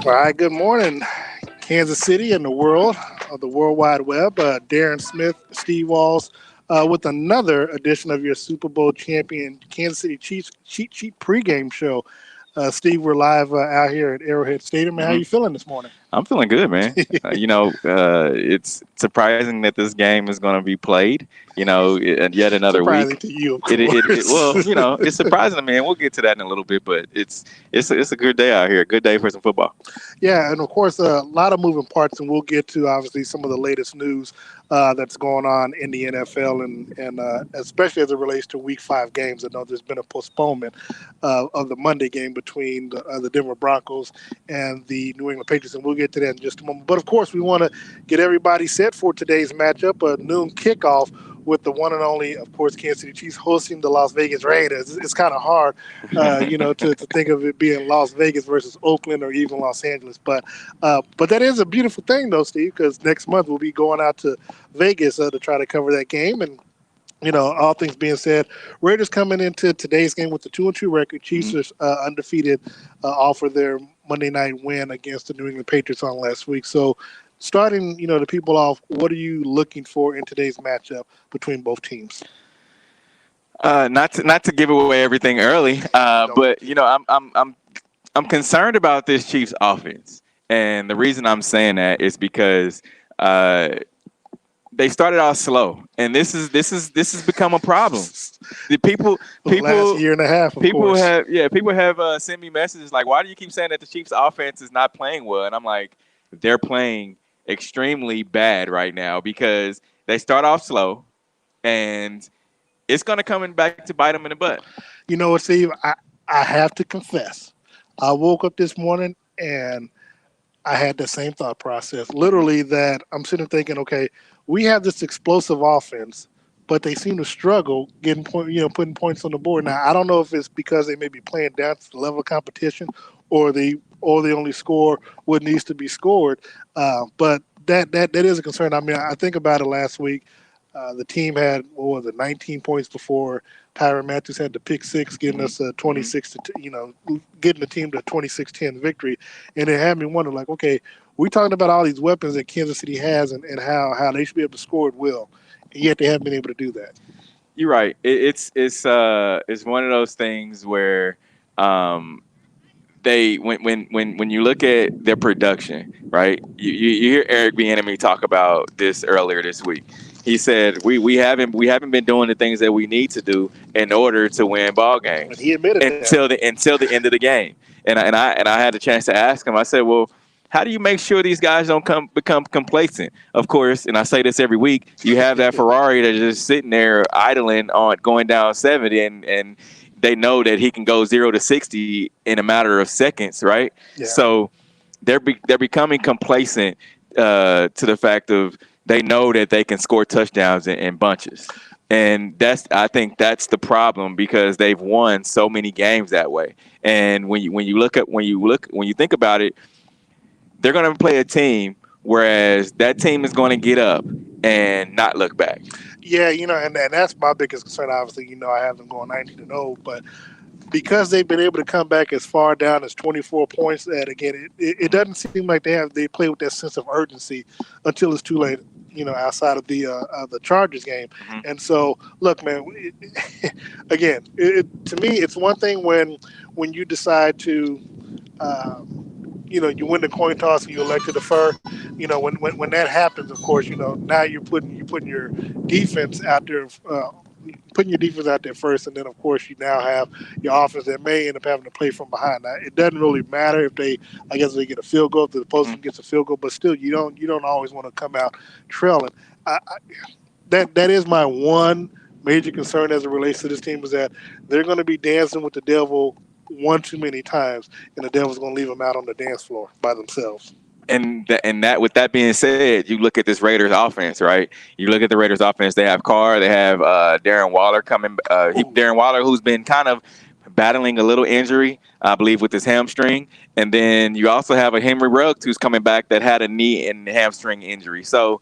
All right, good morning, Kansas City and the world of the World Wide Web. Darren Smith, Steve Walls, with another edition of your Super Bowl champion Kansas City Chiefs Cheat Sheet pregame show. Steve, we're live out here at Arrowhead Stadium. Man, how hmm you feeling this morning? I'm feeling good, man. It's surprising that this game is going to be played. Yet another Surprising week. to you, of Well, course. it's surprising to me, and we'll get to that in a little bit. But it's a good day out here. A good day for some football. Yeah, and of course, a lot of moving parts, and we'll get to obviously some of the latest news that's going on in the NFL, and especially as it relates to Week 5 games. I know there's been a postponement of the Monday game between the Denver Broncos and the New England Patriots, and we'll get to that in just a moment. But of course, we want to get everybody set for today's matchup, a noon kickoff with the one and only, of course, Kansas City Chiefs hosting the Las Vegas Raiders. It's kind of hard, to think of it being Las Vegas versus Oakland or even Los Angeles. But that is a beautiful thing, though, Steve, because next month we'll be going out to Vegas to try to cover that game. And all things being said, Raiders coming into today's game with the 2-2 record. Chiefs are undefeated off of their Monday night win against the New England Patriots on last week. So, starting, the people off, what are you looking for in today's matchup between both teams? Not to give away everything early, but I'm concerned about this Chiefs offense, and the reason I'm saying that is because they started off slow, and this has become a problem. The last year and a half, of people course. have sent me messages like, "Why do you keep saying that the Chiefs offense is not playing well?" And I'm like, they're playing extremely bad right now because they start off slow, and it's going to come back to bite them in the butt. You know what, Steve? I have to confess. I woke up this morning and I had the same thought process. Literally, that I'm sitting thinking, okay, we have this explosive offense, but they seem to struggle getting putting points on the board. Now, I don't know if it's because they may be playing down to the level of competition, or they only score what needs to be scored. But that is a concern. I mean, I think about it last week. The team had, what was it, 19 points before Tyrann Matthews had the pick six, getting us a 26 to getting the team to a 26-10 victory, and it had me wonder, like, okay, we're talking about all these weapons that Kansas City has, and how they should be able to score at will, and yet they haven't been able to do that. You're right. It's one of those things where they when you look at their production, right? You hear Eric Bieniemy talk about this earlier this week. He said we haven't been doing the things that we need to do in order to win ball games. And he admitted until the end of the game. And I had a chance to ask him. I said, well, how do you make sure these guys don't become complacent? Of course, and I say this every week, you have that Ferrari that's just sitting there idling on going down 70, and they know that he can go 0 to 60 in a matter of seconds, right? Yeah. So they're becoming complacent to the fact of they know that they can score touchdowns in bunches. And I think that's the problem, because they've won so many games that way. And when you think about it, they're going to play a team, whereas that team is going to get up and not look back. Yeah, and that's my biggest concern. Obviously, I have them going 19-0, but because they've been able to come back as far down as 24 points, that again, it doesn't seem like they play with that sense of urgency until it's too late. Outside of the Chargers game, and so look, man. Again, to me, it's one thing when you decide to. You win the coin toss and you elect to defer. When that happens, of course, now you're putting your defense out there, putting your defense out there first, and then of course you now have your offense that may end up having to play from behind. Now, it doesn't really matter if they get a field goal, if the opponent gets a field goal, but still you don't always want to come out trailing. That is my one major concern as it relates to this team, is that they're going to be dancing with the devil one too many times, and the devil's going to leave them out on the dance floor by themselves. And that with that being said, you look at this Raiders offense, right? You look at the Raiders offense. They have Carr. They have Darren Waller coming. Darren Waller, who's been kind of battling a little injury, I believe, with his hamstring. And then you also have a Henry Ruggs who's coming back that had a knee and hamstring injury. So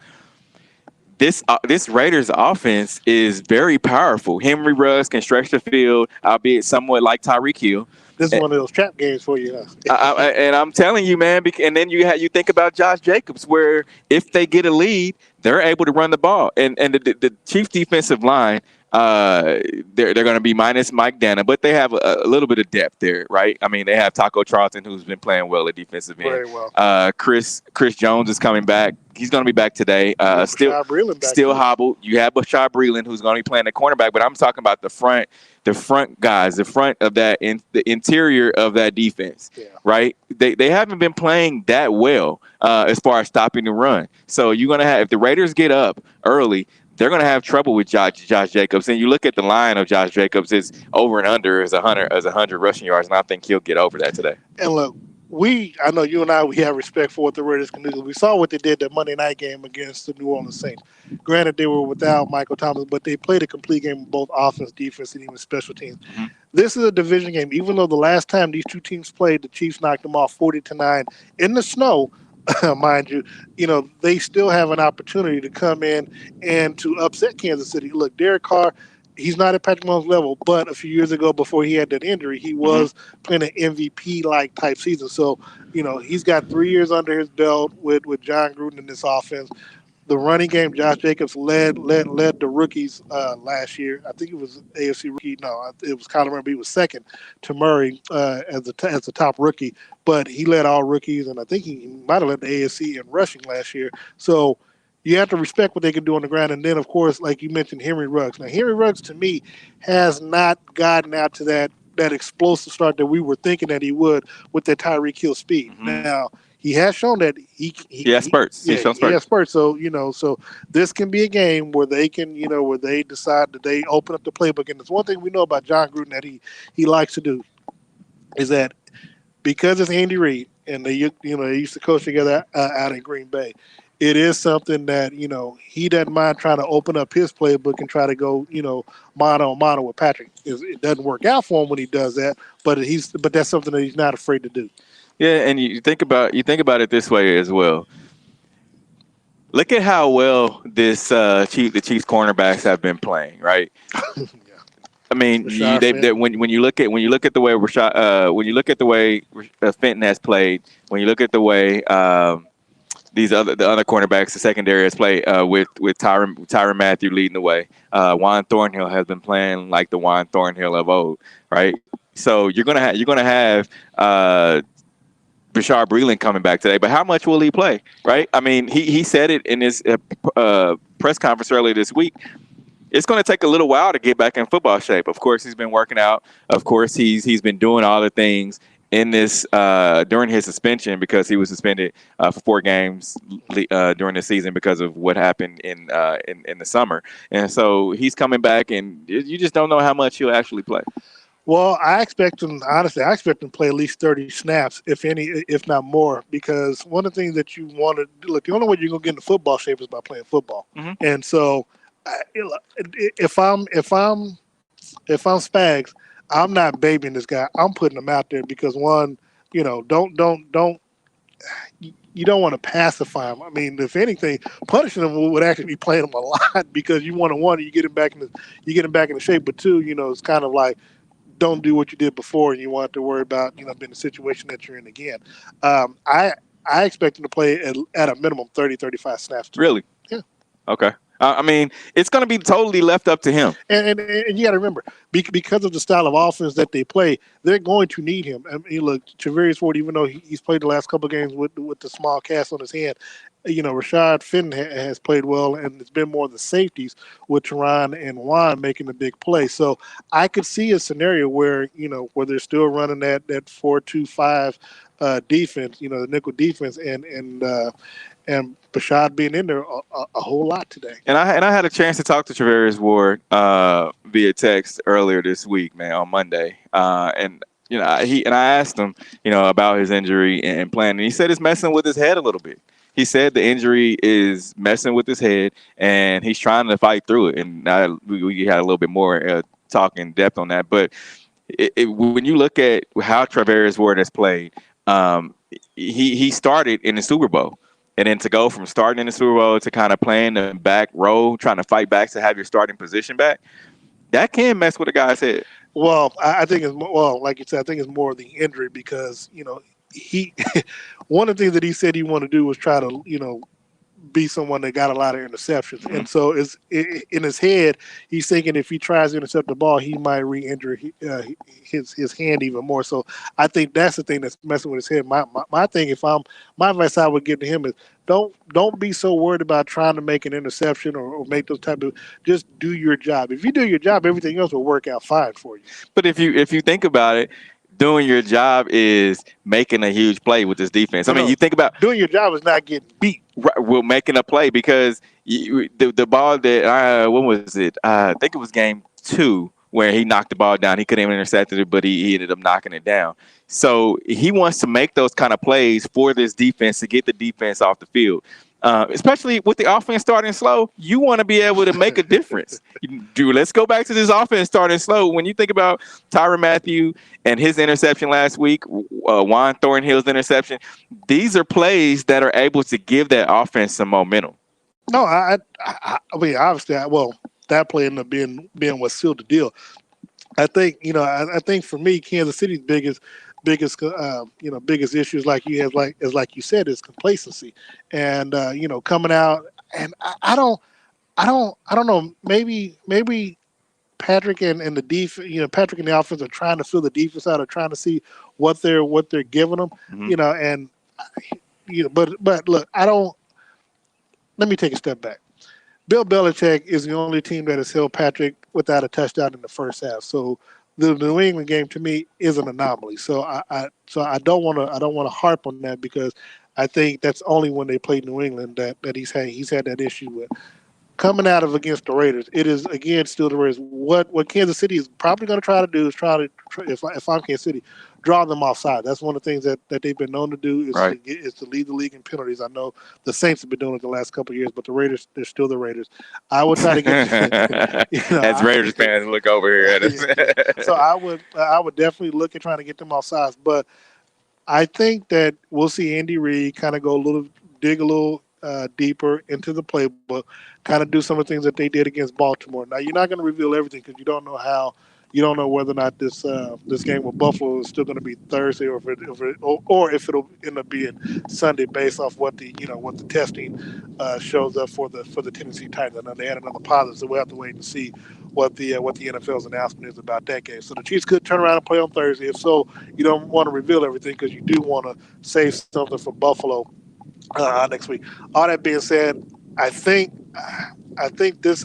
this Raiders offense is very powerful. Henry Ruggs can stretch the field, albeit somewhat like Tyreek Hill. This is one of those trap games for you. And I'm telling you, man. And then you think about Josh Jacobs, where if they get a lead, they're able to run the ball. And the Chiefs defensive line, they're going to be minus Mike Dana, but they have a little bit of depth there, right? I mean, they have Taco Charlton, who's been playing well at defensive end. Very well. Chris Jones is coming back. He's going to be back today. Still back hobbled. You have Bashar Breeland, who's going to be playing the cornerback, but I'm talking about the front guys, the front of that, the interior of that defense, right? They haven't been playing that well as far as stopping the run. So you're going to have, if the Raiders get up early, they're going to have trouble with Josh Jacobs. And you look at the line of Josh Jacobs, it's over and under as 100 rushing yards, and I think he'll get over that today. And look, I know you and I, we have respect for what the Raiders can do. We saw what they did that Monday night game against the New Orleans Saints. Granted, they were without Michael Thomas, but they played a complete game of both offense, defense, and even special teams. Mm-hmm. This is a division game. Even though the last time these two teams played, the Chiefs knocked them off 40-9 in the snow, mind you, they still have an opportunity to come in and to upset Kansas City. Look, Derek Carr, he's not at Patrick Mahomes' level, but a few years ago before he had that injury, he was playing an MVP-like type season. So, he's got 3 years under his belt with John Gruden in this offense. The running game, Josh Jacobs led the rookies last year. I think it was AFC rookie. No, it was Kyler Murray. He was second to Murray as the top rookie. But he led all rookies, and I think he might have led the AFC in rushing last year. So you have to respect what they can do on the ground. And then, of course, like you mentioned, Henry Ruggs. Now, Henry Ruggs, to me, has not gotten out to that explosive start that we were thinking that he would with that Tyreek Hill speed. Mm-hmm. Now, he has shown that he has spurts. He has spurts. So, so this can be a game where they can, where they decide that they open up the playbook. And there's one thing we know about John Gruden that he likes to do is that because it's Andy Reid and they used to coach together out in Green Bay, it is something that, he doesn't mind trying to open up his playbook and try to go, mano a mano with Patrick. It doesn't work out for him when he does that, but that's something that he's not afraid to do. Yeah, and you think about it this way as well. Look at how well the Chiefs cornerbacks have been playing, right? Yeah. I mean, when you look at the way Rashad, when you look at the way Fenton has played, when you look at the way the other cornerbacks, the secondary has played with Tyrann Mathieu leading the way. Juan Thornhill has been playing like the Juan Thornhill of old, right? So you're gonna have Bashar Breeland coming back today, but how much will he play, right? I mean, he said it in his press conference earlier this week. It's going to take a little while to get back in football shape. Of course, he's been working out. Of course, he's been doing all the things in this during his suspension because he was suspended for 4 games during the season because of what happened in the summer. And so he's coming back, and you just don't know how much he'll actually play. Well, I expect him to play at least 30 snaps, if any, if not more, because one of the things that you want to look, the only way you're going to get into football shape is by playing football. Mm-hmm. And so if I'm Spags, I'm not babying this guy. I'm putting him out there because one, you don't want to pacify him. I mean, if anything, punishing him would actually be playing him a lot because you want to you get him back in the shape. But two, it's kind of like, don't do what you did before and you want to worry about, being in the situation that you're in again. I expect him to play at a minimum 30, 35 snaps. Really? Yeah. Okay. I mean, it's going to be totally left up to him. And you got to remember, because of the style of offense that they play, they're going to need him. I mean, look, Travarius Ford, even though he's played the last couple of games with the small cast on his hand, Rashad Fenton has played well, and it's been more the safeties with Tyrann and Juan making the big play. So I could see a scenario where they're still running that 4-2-5 defense, the nickel defense, and Bashad being in there a whole lot today. And I had a chance to talk to Travarius Ward via text earlier this week, man, on Monday, and. I asked him, about his injury and playing, and he said it's messing with his head a little bit. He said the injury is messing with his head, and he's trying to fight through it. And we had a little bit more talk in depth on that. But when you look at how Travarius Ward has played, he started in the Super Bowl. And then to go from starting in the Super Bowl to kind of playing the back row, trying to fight back to have your starting position back, That can mess with a guy's head. Well, I think it's well, like you said, I think it's more the injury because he one of the things that he said he wanted to do was try to be someone that got a lot of interceptions, Mm-hmm. and so in his head he's thinking if he tries to intercept the ball, he might re-injure his hand even more. So I think that's the thing that's messing with his head. My thing, if I'm my advice I would give to him is don't be so worried about trying to make an interception or make those type of. Just do your job. If you do your job, everything else will work out fine for you. But if you think about it, doing your job is making a huge play with this defense. I mean, No, you think about doing your job is not getting beat. we're making a play because the ball that when was it? I think it was game 2 where he knocked the ball down. He couldn't even intercept it, but he ended up knocking it down. So he wants to make those kind of plays for this defense to get the defense off the field. Especially with the offense starting slow, you want to be able to make a difference. Let's go back to this offense starting slow. When you think about Tyrann Mathieu and his interception last week, Juan Thornhill's interception, these are plays that are able to give that offense some momentum. No, I mean obviously, that play ended up being what sealed the deal. I think I think for me, Kansas City's biggest issues like you said is complacency, and coming out and I don't know, maybe Patrick and the Patrick and the offense are trying to fill the defense out, or trying to see what they're giving them, Mm-hmm. and but look, I don't. Let me take a step back. Bill Belichick is the only team that has held Patrick without a touchdown in the first half. So the New England game to me is an anomaly. So I don't want to harp on that because I think that's only when they played New England that he's had that issue with. Coming out of against the Raiders, it is again still the Raiders. What Kansas City is probably going to try to do is if I'm Kansas City, draw them offside. That's one of the things that they've been known to do Right. is to lead the league in penalties. I know the Saints have been doing it the last couple of years, but the Raiders, they're still the Raiders. I would try to get As Raiders fans look over here at us. So I would definitely look at trying to get them offsides, but I think that we'll see Andy Reid kind of dig a little deeper into the playbook, kind of do some of the things that they did against Baltimore. Now you're not going to reveal everything because you don't know whether or not this game with Buffalo is still going to be Thursday or if it'll end up being Sunday based off what the testing shows up for the Tennessee Titans. I know they had another positive, so we'll have to wait and see what the NFL's announcement is about that game. So the Chiefs could turn around and play on Thursday. If so, you don't want to reveal everything because you do want to save something for Buffalo next week. All that being said, I think this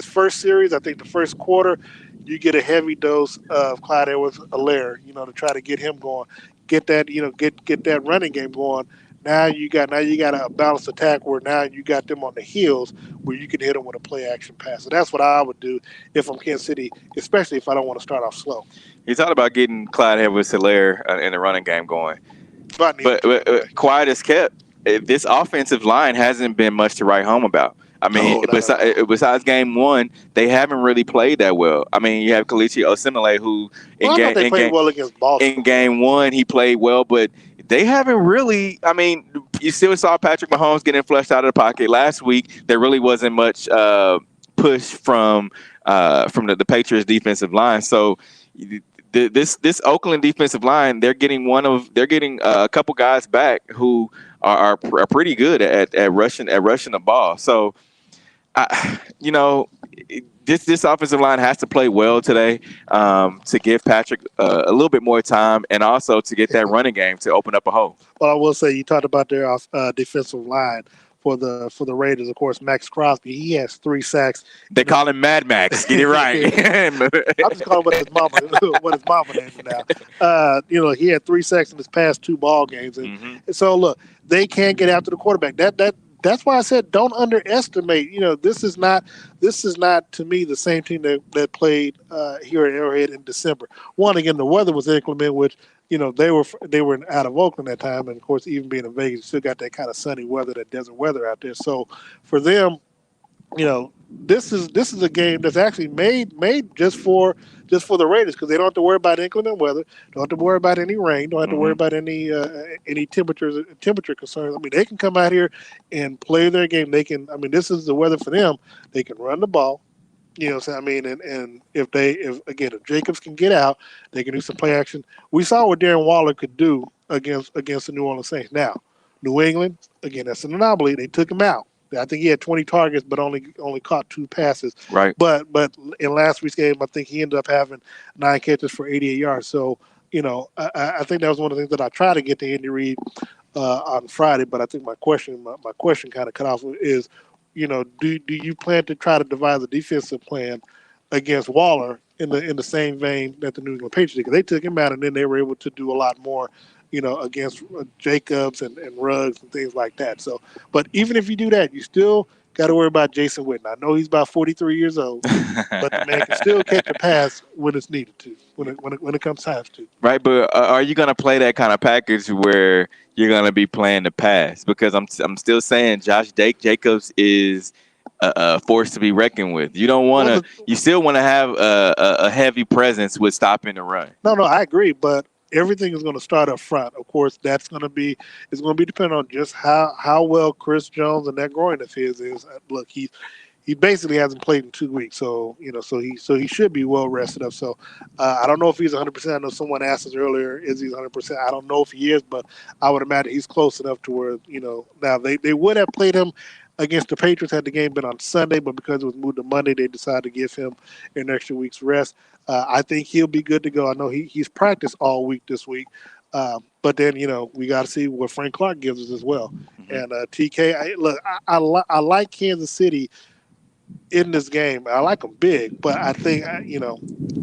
first series, I think the first quarter, you get a heavy dose of Clyde Edwards-Helaire, to try to get him going, get that get that running game going. Now you got a balanced attack where now you got them on the heels where you can hit them with a play action pass. So that's what I would do if I'm Kansas City, especially if I don't want to start off slow. You talked about getting Clyde Edwards-Helaire in the running game going, but quiet as kept. This offensive line hasn't been much to write home about. I mean, besides game 1, they haven't really played that well. I mean, you have Kelechi Osemele, who played well against Baltimore. In game 1, he played well, but they haven't really. I mean, you still saw Patrick Mahomes getting flushed out of the pocket last week. There really wasn't much push from the Patriots defensive line. So this Oakland defensive line, they're getting a couple guys back who are pretty good at rushing the ball. So, this offensive line has to play well today to give Patrick a little bit more time, and also to get that running game to open up a hole. Well, I will say you talked about their defensive line for the Raiders. Of course, Max Crosby, he has 3 sacks. They call him Mad Max. Get it right. I'm just calling what his mama named him now. He had 3 sacks in his past 2 ball games, and so look, they can't get after the quarterback. That's why I said don't underestimate. This is not to me the same team that played here at Arrowhead in December. One, again, the weather was inclement, which they were out of Oakland at that time, and of course, even being in Vegas, you still got that kind of sunny weather, that desert weather out there. So for them, this is a game that's actually made just for the Raiders, because they don't have to worry about inclement weather, don't have to worry about any rain, don't have to worry about any temperature concerns. I mean, they can come out here and play their game. They can. I mean, this is the weather for them. They can run the ball. You know what I'm saying? I mean, and if Jacobs can get out, they can do some play action. We saw what Darren Waller could do against the New Orleans Saints. Now, New England, again, that's an anomaly. They took him out. I think he had 20 targets, but only caught 2 passes. Right. But in last week's game, I think he ended up having 9 catches for 88 yards. So I think that was one of the things that I tried to get to Andy Reid on Friday. But I think my question kind of cut off is, do you plan to try to devise a defensive plan against Waller in the same vein that the New England Patriots did? Because they took him out, and then they were able to do a lot more, against Jacobs and Ruggs and things like that. So, but even if you do that, you still got to worry about Jason Witten. I know he's about 43 years old, but the man can still catch a pass when it's needed to, when it comes time to. Right, but are you gonna play that kind of package where you're gonna be playing the pass? Because I'm still saying Jacobs is a force to be reckoned with. You don't want Well, to. You still want to have a heavy presence with stopping the run. no, I agree, but everything is going to start up front. Of course, it's going to be dependent on just how well Chris Jones and that groin of his is. Look, he basically hasn't played in 2 weeks, so he should be well rested up. So I don't know if he's 100%. I know someone asked us earlier, is he 100%? I don't know if he is, but I would imagine he's close enough to where now they would have played him against the Patriots had the game been on Sunday, but because it was moved to Monday, they decided to give him an extra week's rest. I think he'll be good to go. I know he's practiced all week this week. But then, we got to see what Frank Clark gives us as well. Mm-hmm. And TK, I like Kansas City in this game. I like them big, but I think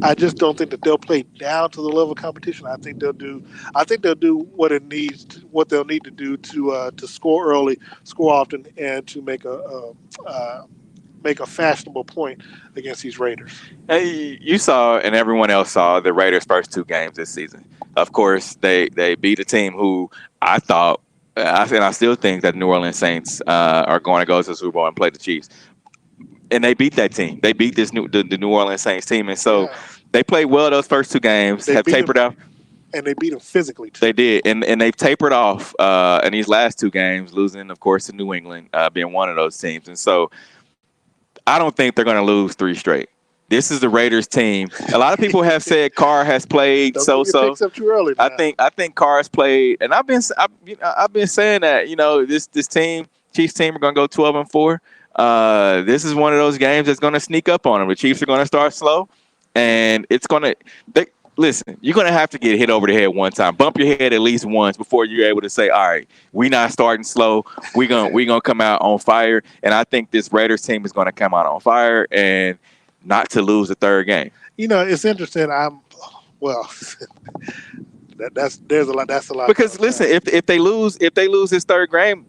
I just don't think that they'll play down to the level of competition. I think they'll do. I think they'll do what they'll need to do to score early, score often, and to make a fashionable point against these Raiders. Hey, you saw, and everyone else saw the Raiders' first 2 games this season. Of course, they beat a team who I thought, and I still think that New Orleans Saints are going to go to the Super Bowl and play the Chiefs. And they beat that team. They beat the New Orleans Saints team, and so they played well those first 2 games. Have tapered off, and they beat them physically too. They did, and they've tapered off in these last 2 games, losing, of course, to New England, being one of those teams. And so I don't think they're going to lose 3 straight. This is the Raiders team. A lot of people have said Carr has played so. Up too early now. I think Carr has played, and I've been saying that this team, Chiefs team, are going to go 12-4. This is one of those games that's going to sneak up on them. The Chiefs are going to start slow, and it's going to listen. You're going to have to get hit over the head one time, bump your head at least once before you're able to say, "All right, we're not starting slow. We're gonna come out on fire." And I think this Raiders team is going to come out on fire and not to lose the 3rd game. It's interesting. There's a lot. That's a lot. Because listen, if they lose this 3rd game,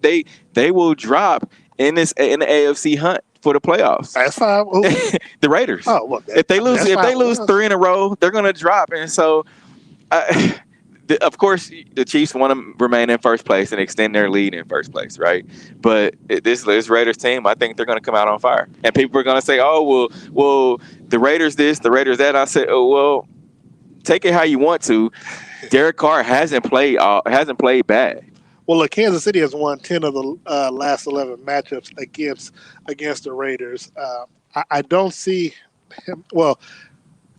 they will drop in the AFC hunt for the playoffs. That's fine. The Raiders. Oh, well, if they lose 3 in a row, they're going to drop. And so, of course, the Chiefs want to remain in first place and extend their lead in first place, right? But this Raiders team, I think they're going to come out on fire. And people are going to say, "Oh, well, the Raiders this, the Raiders that." I said, "Oh, well, take it how you want to." Derek Carr hasn't played bad. Well, look, Kansas City has won 10 of the last 11 matchups against the Raiders. I don't see him. Well,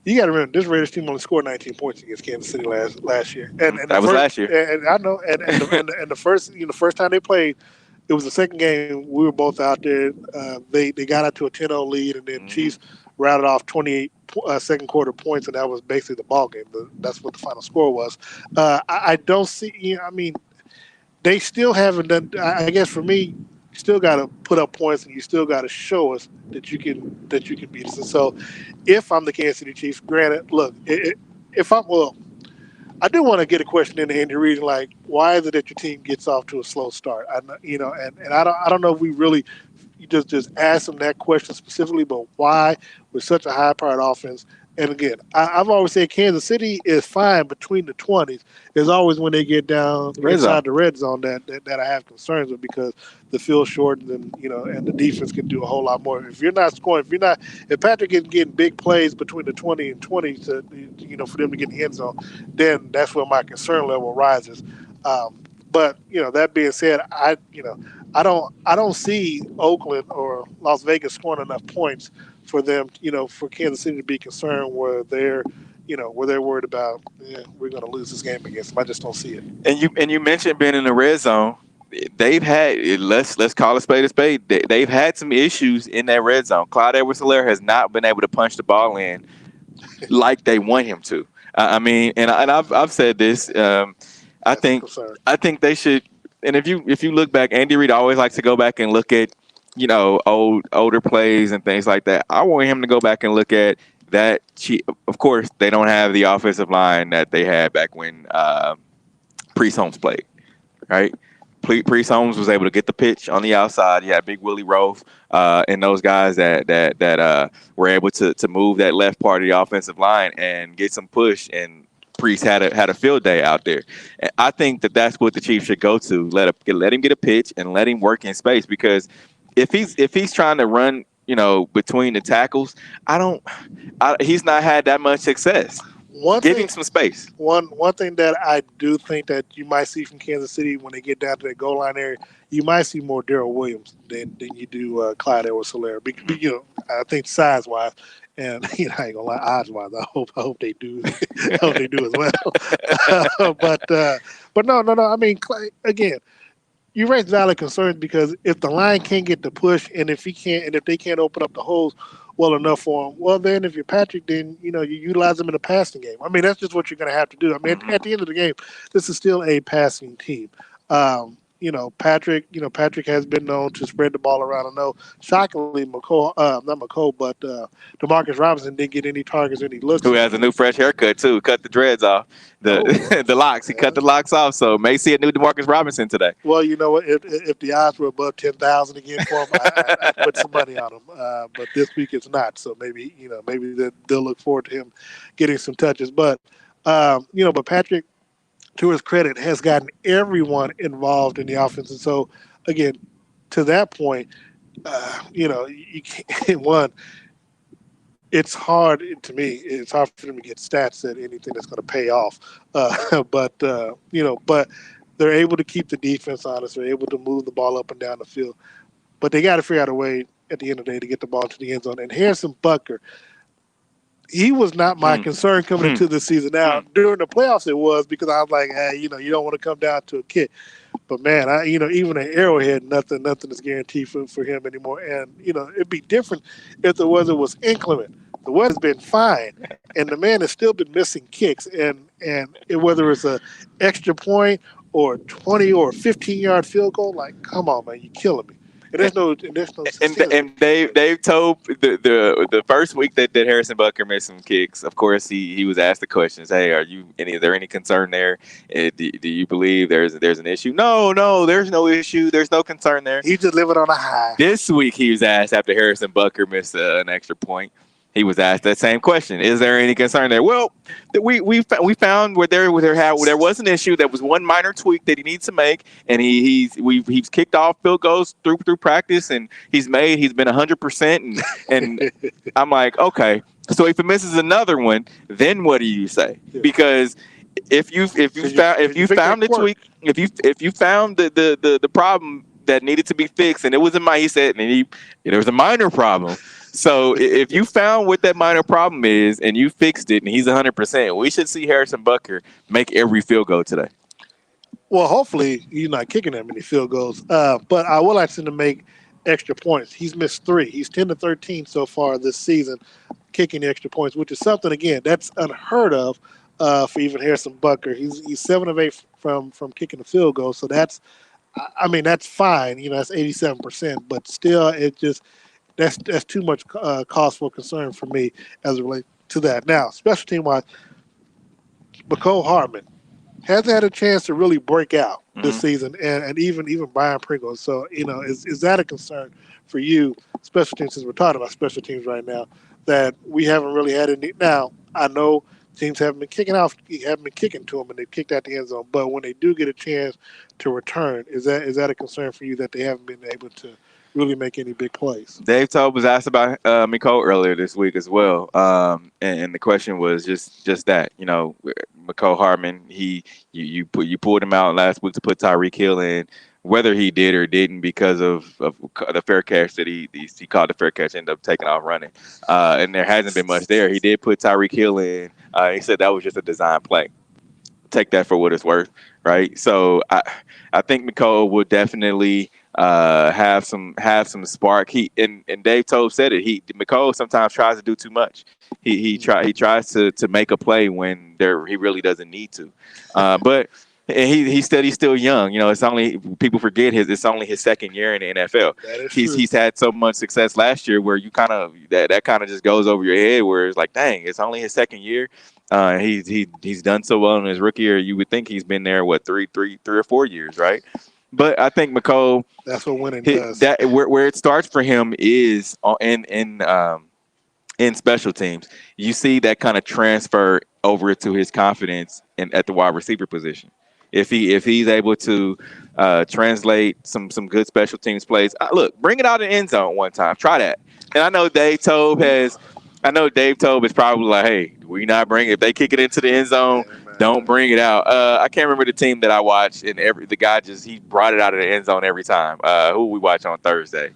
you got to remember, this Raiders team only scored 19 points against Kansas City last year. And that was last year. And I know. And the first time they played, it was the second game. We were both out there. They got out to a 10-0 lead, and then Chiefs routed off 28 second quarter points, and that was basically the ball game. That's what the final score was. I don't see. I mean, they still haven't done. I guess for me, you still got to put up points, and you still got to show us that you can beat us. And so, if I'm the Kansas City Chiefs, granted, look, I do want to get a question in the Andy Reid, like, why is it that your team gets off to a slow start? And I don't know if we really just ask them that question specifically, but why with such a high-powered offense? And again, I've always said Kansas City is fine between the 20s. It's always when they get down inside the red zone that I have concerns with, because the field shortens and and the defense can do a whole lot more. If you're not scoring, if Patrick is getting big plays between the 20 and 20 to for them to get in the end zone, then that's where my concern level rises. But that being said, I don't see Oakland or Las Vegas scoring enough points for them, for Kansas City to be concerned where they're worried about, we're going to lose this game against them. I just don't see it. And you mentioned being in the red zone. They've had, let's call a spade a spade. They've had some issues in that red zone. Clyde Edwards-Helaire has not been able to punch the ball in like they want him to. I mean, and I've said this. I That's a think concern. I think they should. And if you look back, Andy Reid always likes to go back and look at older plays and things like that. I want him to go back and look at that. Of course, they don't have the offensive line that they had back when Priest Holmes played, right? Priest Holmes was able to get the pitch on the outside. You had Big Willie Rofe and those guys that were able to move that left part of the offensive line and get some push. And Priest had a field day out there. And I think that's what the Chiefs should go to. Let him get a pitch and let him work in space, because if he's trying to run, between the tackles, he's not had that much success. Give him some space. One thing that I do think that you might see from Kansas City when they get down to that goal line area, you might see more Darrell Williams than you do Clyde Edwards-Helaire. I think size wise, and I ain't gonna lie, odds wise, I hope they do. I hope they do as well. But no. I mean, again, you raise valid concerns, because if the line can't get the push, and if they can't open up the holes well enough for him, well, then if you're Patrick, then you utilize him in a passing game. I mean, that's just what you're going to have to do. I mean, at the end of the game, this is still a passing team. Patrick has been known to spread the ball around. I know, shockingly, Demarcus Robinson didn't get any targets, any looks. Who has a new fresh haircut too? Cut the dreads off, the locks. He cut the locks off, so may see a new Demarcus Robinson today. Well, you know what? If the odds were above 10,000 again for him, I'd put some money on him. But this week it's not, so maybe they'll look forward to him getting some touches. But but Patrick, to his credit, has gotten everyone involved in the offense. And so, again, to that point, you can't, it's hard to me. It's hard for them to get stats at anything that's going to pay off. But they're able to keep the defense honest. They're able to move the ball up and down the field. But they got to figure out a way at the end of the day to get the ball to the end zone. And Harrison Butker, he was not my concern coming into the season. Now, during the playoffs it was, because I was like, hey, you don't want to come down to a kick. But, man, even at Arrowhead, nothing is guaranteed for him anymore. And, it'd be different if the weather was inclement. The weather's been fine, and the man has still been missing kicks. And whether it's an extra point or 20 or 15-yard field goal, like, come on, man, you're killing me. And there's no and they've told the first week that Harrison Butker missed some kicks. Of course, he was asked the questions. Hey, is there any concern there? Do you believe there's an issue? No, there's no issue. There's no concern there. He's just living on a high. This week he was asked after Harrison Butker missed an extra point. He was asked that same question. Is there any concern there? Well, we found where there was an issue. There was one minor tweak that he needs to make, and he's kicked off field goals through practice, and he's been 100%. And I'm like, okay. So if he misses another one, then what do you say? Yeah. Because if you found the tweak, if you found the problem that needed to be fixed, and it was he said, and there was a minor problem. So if you found what that minor problem is and you fixed it and he's 100%, we should see Harrison Butker make every field goal today. Well, hopefully he's not kicking that many field goals. But I would like him to make extra points. He's missed 3. He's 10-13 so far this season, kicking extra points, which is something, again, that's unheard of for even Harrison Butker. He's 7 of 8 from kicking the field goal. So that's fine. That's 87%. But still, it just – That's too much cause for concern for me as it relates to that. Now, special team wise, Mecole Hardman hasn't had a chance to really break out this season, and even Brian Pringle. So, is that a concern for you, special teams, since we're talking about special teams right now, that we haven't really had any? Now, I know teams haven't been kicking to them, and they've kicked out the end zone. But when they do get a chance to return, is that a concern for you that they haven't been able to really make any big plays? Dave Tobe was asked about Mecole earlier this week as well, and the question was just that, Mecole Hardman, you pulled him out last week to put Tyreek Hill in. whether he did or didn't because of the fair catch that he called the fair catch, ended up taking off running. And there hasn't been much there. He did put Tyreek Hill in. He said that was just a design play. Take that for what it's worth, right? So I think McCole will definitely have some spark. And Dave Tobe said it. McCole sometimes tries to do too much. He tries to make a play when he really doesn't need to. But and he's still young. It's only people forget it's only his second year in the NFL. That is He's true. he's had so much success last year where you kind of that kind of just goes over your head where it's like, dang, it's only his second year. He's done so well in his rookie year. You would think he's been there three or 4 years, right? But I think McCole, That's what winning does. that where it starts for him is in special teams. You see that kind of transfer over to his confidence at the wide receiver position. If he's able to translate some good special teams plays, look, bring it out in the end zone one time. Try that. And I know Dave Tobe is probably like, hey, we not bring it. If they kick it into the end zone, don't bring it out. I can't remember the team that I watched, and the guy he brought it out of the end zone every time. Who we watch on Thursday?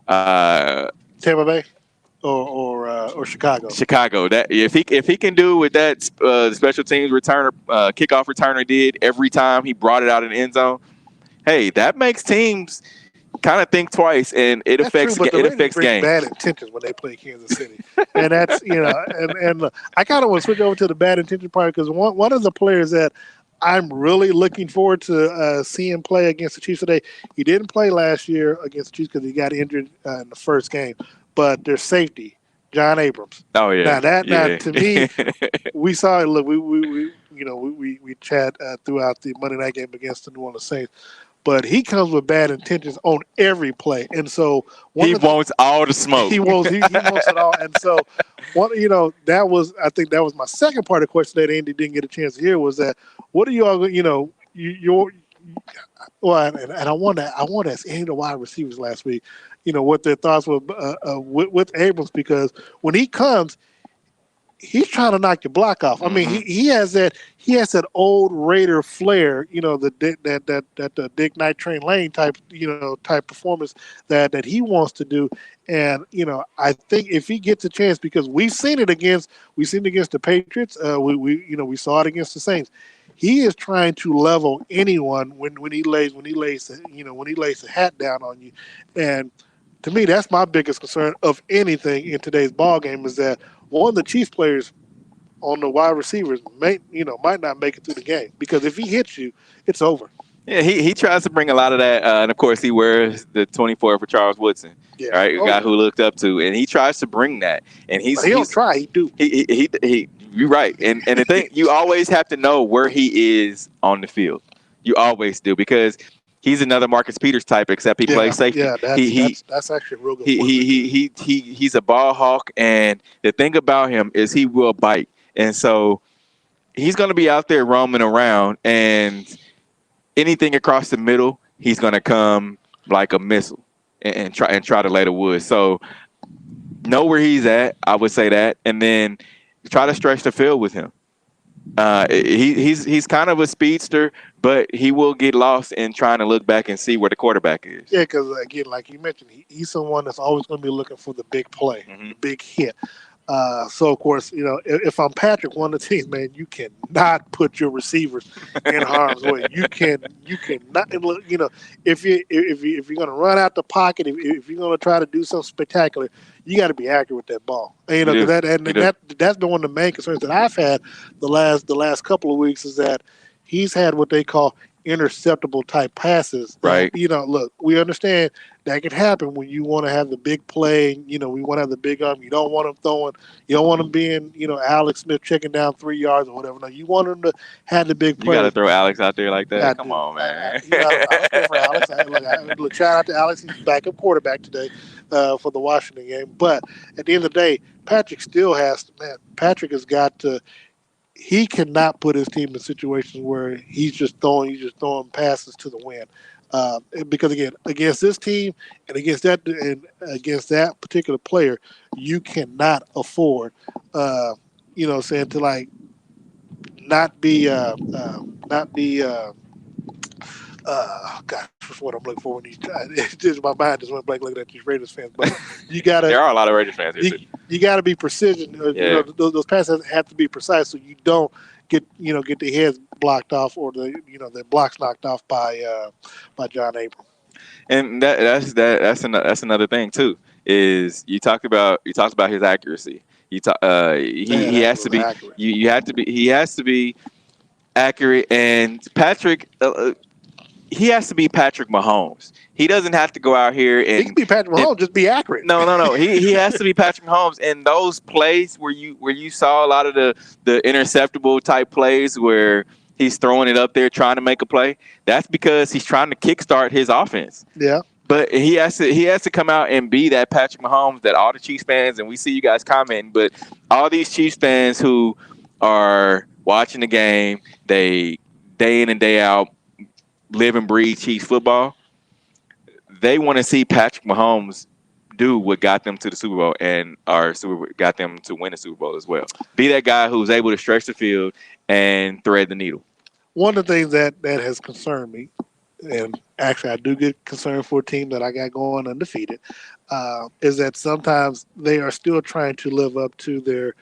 Tampa Bay or Chicago. Chicago. That if he can do what that special teams returner kickoff returner did every time he brought it out in the end zone, hey, that makes teams kind of think twice, and it affects games. Bad intentions when they play Kansas City, and that's and I kind of want to switch over to the bad intention part because one of the players that I'm really looking forward to seeing play against the Chiefs today. He didn't play last year against the Chiefs because he got injured in the first game, but their safety, John Abrams. Oh yeah. Now to me, we saw it. Look, we chat throughout the Monday night game against the New Orleans Saints. But he comes with bad intentions on every play, and so he wants all the smoke. He wants it all, and so that was my second part of the question that Andy didn't get a chance to hear was that what are you all and I want to ask any of the wide receivers last week, what their thoughts were with Abrams because when he comes. He's trying to knock your block off. I mean, he has that old Raider flair, that Dick Night Train Lane type performance that he wants to do. And I think if he gets a chance, because we've seen it against the Patriots, we saw it against the Saints. He is trying to level anyone when he lays the hat down on you. And to me, that's my biggest concern of anything in today's ball game is that. One of the Chiefs players on the wide receivers might not make it through the game because if he hits you, it's over. Yeah, he tries to bring a lot of that, and of course he wears the 24 for Charles Woodson, right? A guy who looked up to, and he tries to bring that. And he don't try, he do. He you're right, and the thing you always have to know where he is on the field. You always do because. He's another Marcus Peters type, except he plays safety. Yeah, that's actually a real good point. He's a ball hawk, and the thing about him is he will bite, and so he's going to be out there roaming around, and anything across the middle, he's going to come like a missile and try to lay the wood. So know where he's at. I would say that, and then try to stretch the field with him. He's kind of a speedster, but he will get lost in trying to look back and see where the quarterback is. Yeah, because again, like you mentioned, he's someone that's always going to be looking for the big play, the big hit. So of course, if I'm Patrick, one of the things, man, you cannot put your receivers in harm's way. You cannot. If you're going to run out the pocket, if you're going to try to do something spectacular, you got to be accurate with that ball. And, that's been one of the main concerns that I've had the last couple of weeks is that he's had what they call interceptable type passes. Right. Look, we understand that can happen when you want to have the big play. We want to have the big arm. You don't want him throwing. You don't want him being, Alex Smith checking down 3 yards or whatever. No, you want him to have the big play. You got to throw Alex out there like that. Come on, man. I care for Alex. Look, shout out to Alex. He's backup quarterback today for the Washington game. But at the end of the day, Patrick still has to. Man, Patrick has got to. He cannot put his team in situations where he's just throwing passes to the wind. Because again, against this team and against that particular player, you cannot afford, to like not be gosh, what's what I'm looking for when you it's just my mind just went blank looking at these Raiders fans. But you gotta There are a lot of Raiders fans here too. you gotta be precision. Yeah. Those passes have to be precise so you don't get the heads blocked off or the blocks knocked off by John Abram. And that's another thing too. Is you talked about his accuracy. He Man, that has to was be accurate. you have to be he has to be accurate, and Patrick he has to be Patrick Mahomes. He doesn't have to go out here He can be Patrick Mahomes, just be accurate. No. He has to be Patrick Mahomes. And those plays where you saw a lot of the interceptable type plays where he's throwing it up there trying to make a play, that's because he's trying to kickstart his offense. Yeah. But he has to come out and be that Patrick Mahomes that all the Chiefs fans, and we see you guys commenting, but all these Chiefs fans who are watching the game, they day in and day out live and breathe Chiefs football. They want to see Patrick Mahomes do what got them to the Super Bowl and got them to win the Super Bowl as well. Be that guy who's able to stretch the field and thread the needle. One of the things that has concerned me, and actually I do get concerned for a team that I got going undefeated, is that sometimes they are still trying to live up to their,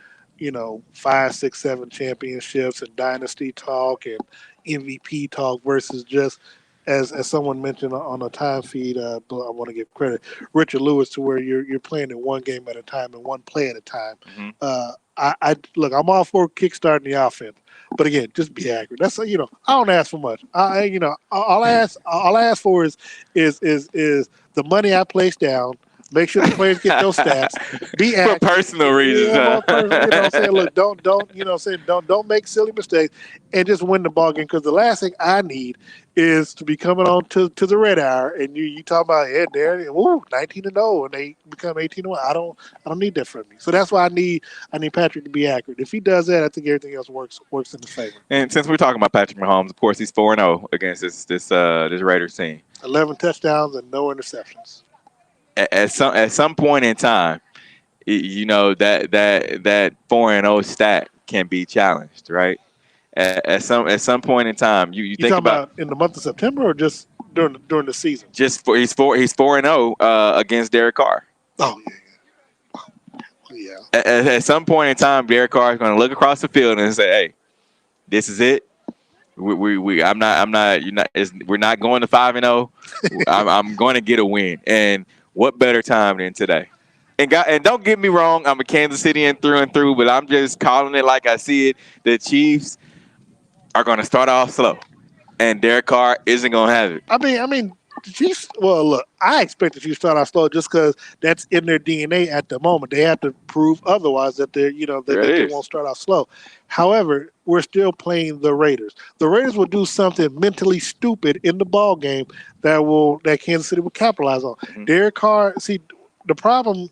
5, 6, 7 championships and dynasty talk and MVP talk versus just as someone mentioned on a time feed, I want to give credit, Richard Lewis, to where you're playing in one game at a time and one play at a time. Mm-hmm. I look, I'm all for kickstarting the offense, but again, just be accurate. That's I don't ask for much. All I ask for is the money I place down. Make sure the players get those stats. Be accurate. For personal reasons. Yeah, what I'm saying? Look, don't make silly mistakes and just win the ball game. Because the last thing I need is to be coming on to the red hour and you talk about Darren, 19-0 and they become 18-1. I don't need that from me. So that's why I need Patrick to be accurate. If he does that, I think everything else works in his favor. And since we're talking about Patrick Mahomes, of course he's 4-0 against this Raiders team. 11 touchdowns and no interceptions. At some point in time, that 4-0 stat can be challenged, right? At some point in time, you think about in the month of September or just during the season. He's 4-0 against Derek Carr. Oh yeah. At some point in time, Derek Carr is going to look across the field and say, "Hey, this is it. We're not going to 5-0. I'm going to get a win." And what better time than today? And don't get me wrong, I'm a Kansas City through and through, but I'm just calling it like I see it. The Chiefs are going to start off slow, and Derek Carr isn't going to have it. I mean, the Chiefs. Well, look, I expect the Chiefs to start off slow just because that's in their DNA at the moment. They have to prove otherwise that they won't start off slow. However, we're still playing the Raiders. The Raiders will do something mentally stupid in the ball game that Kansas City will capitalize on. Mm-hmm. Derek Carr. See, the problem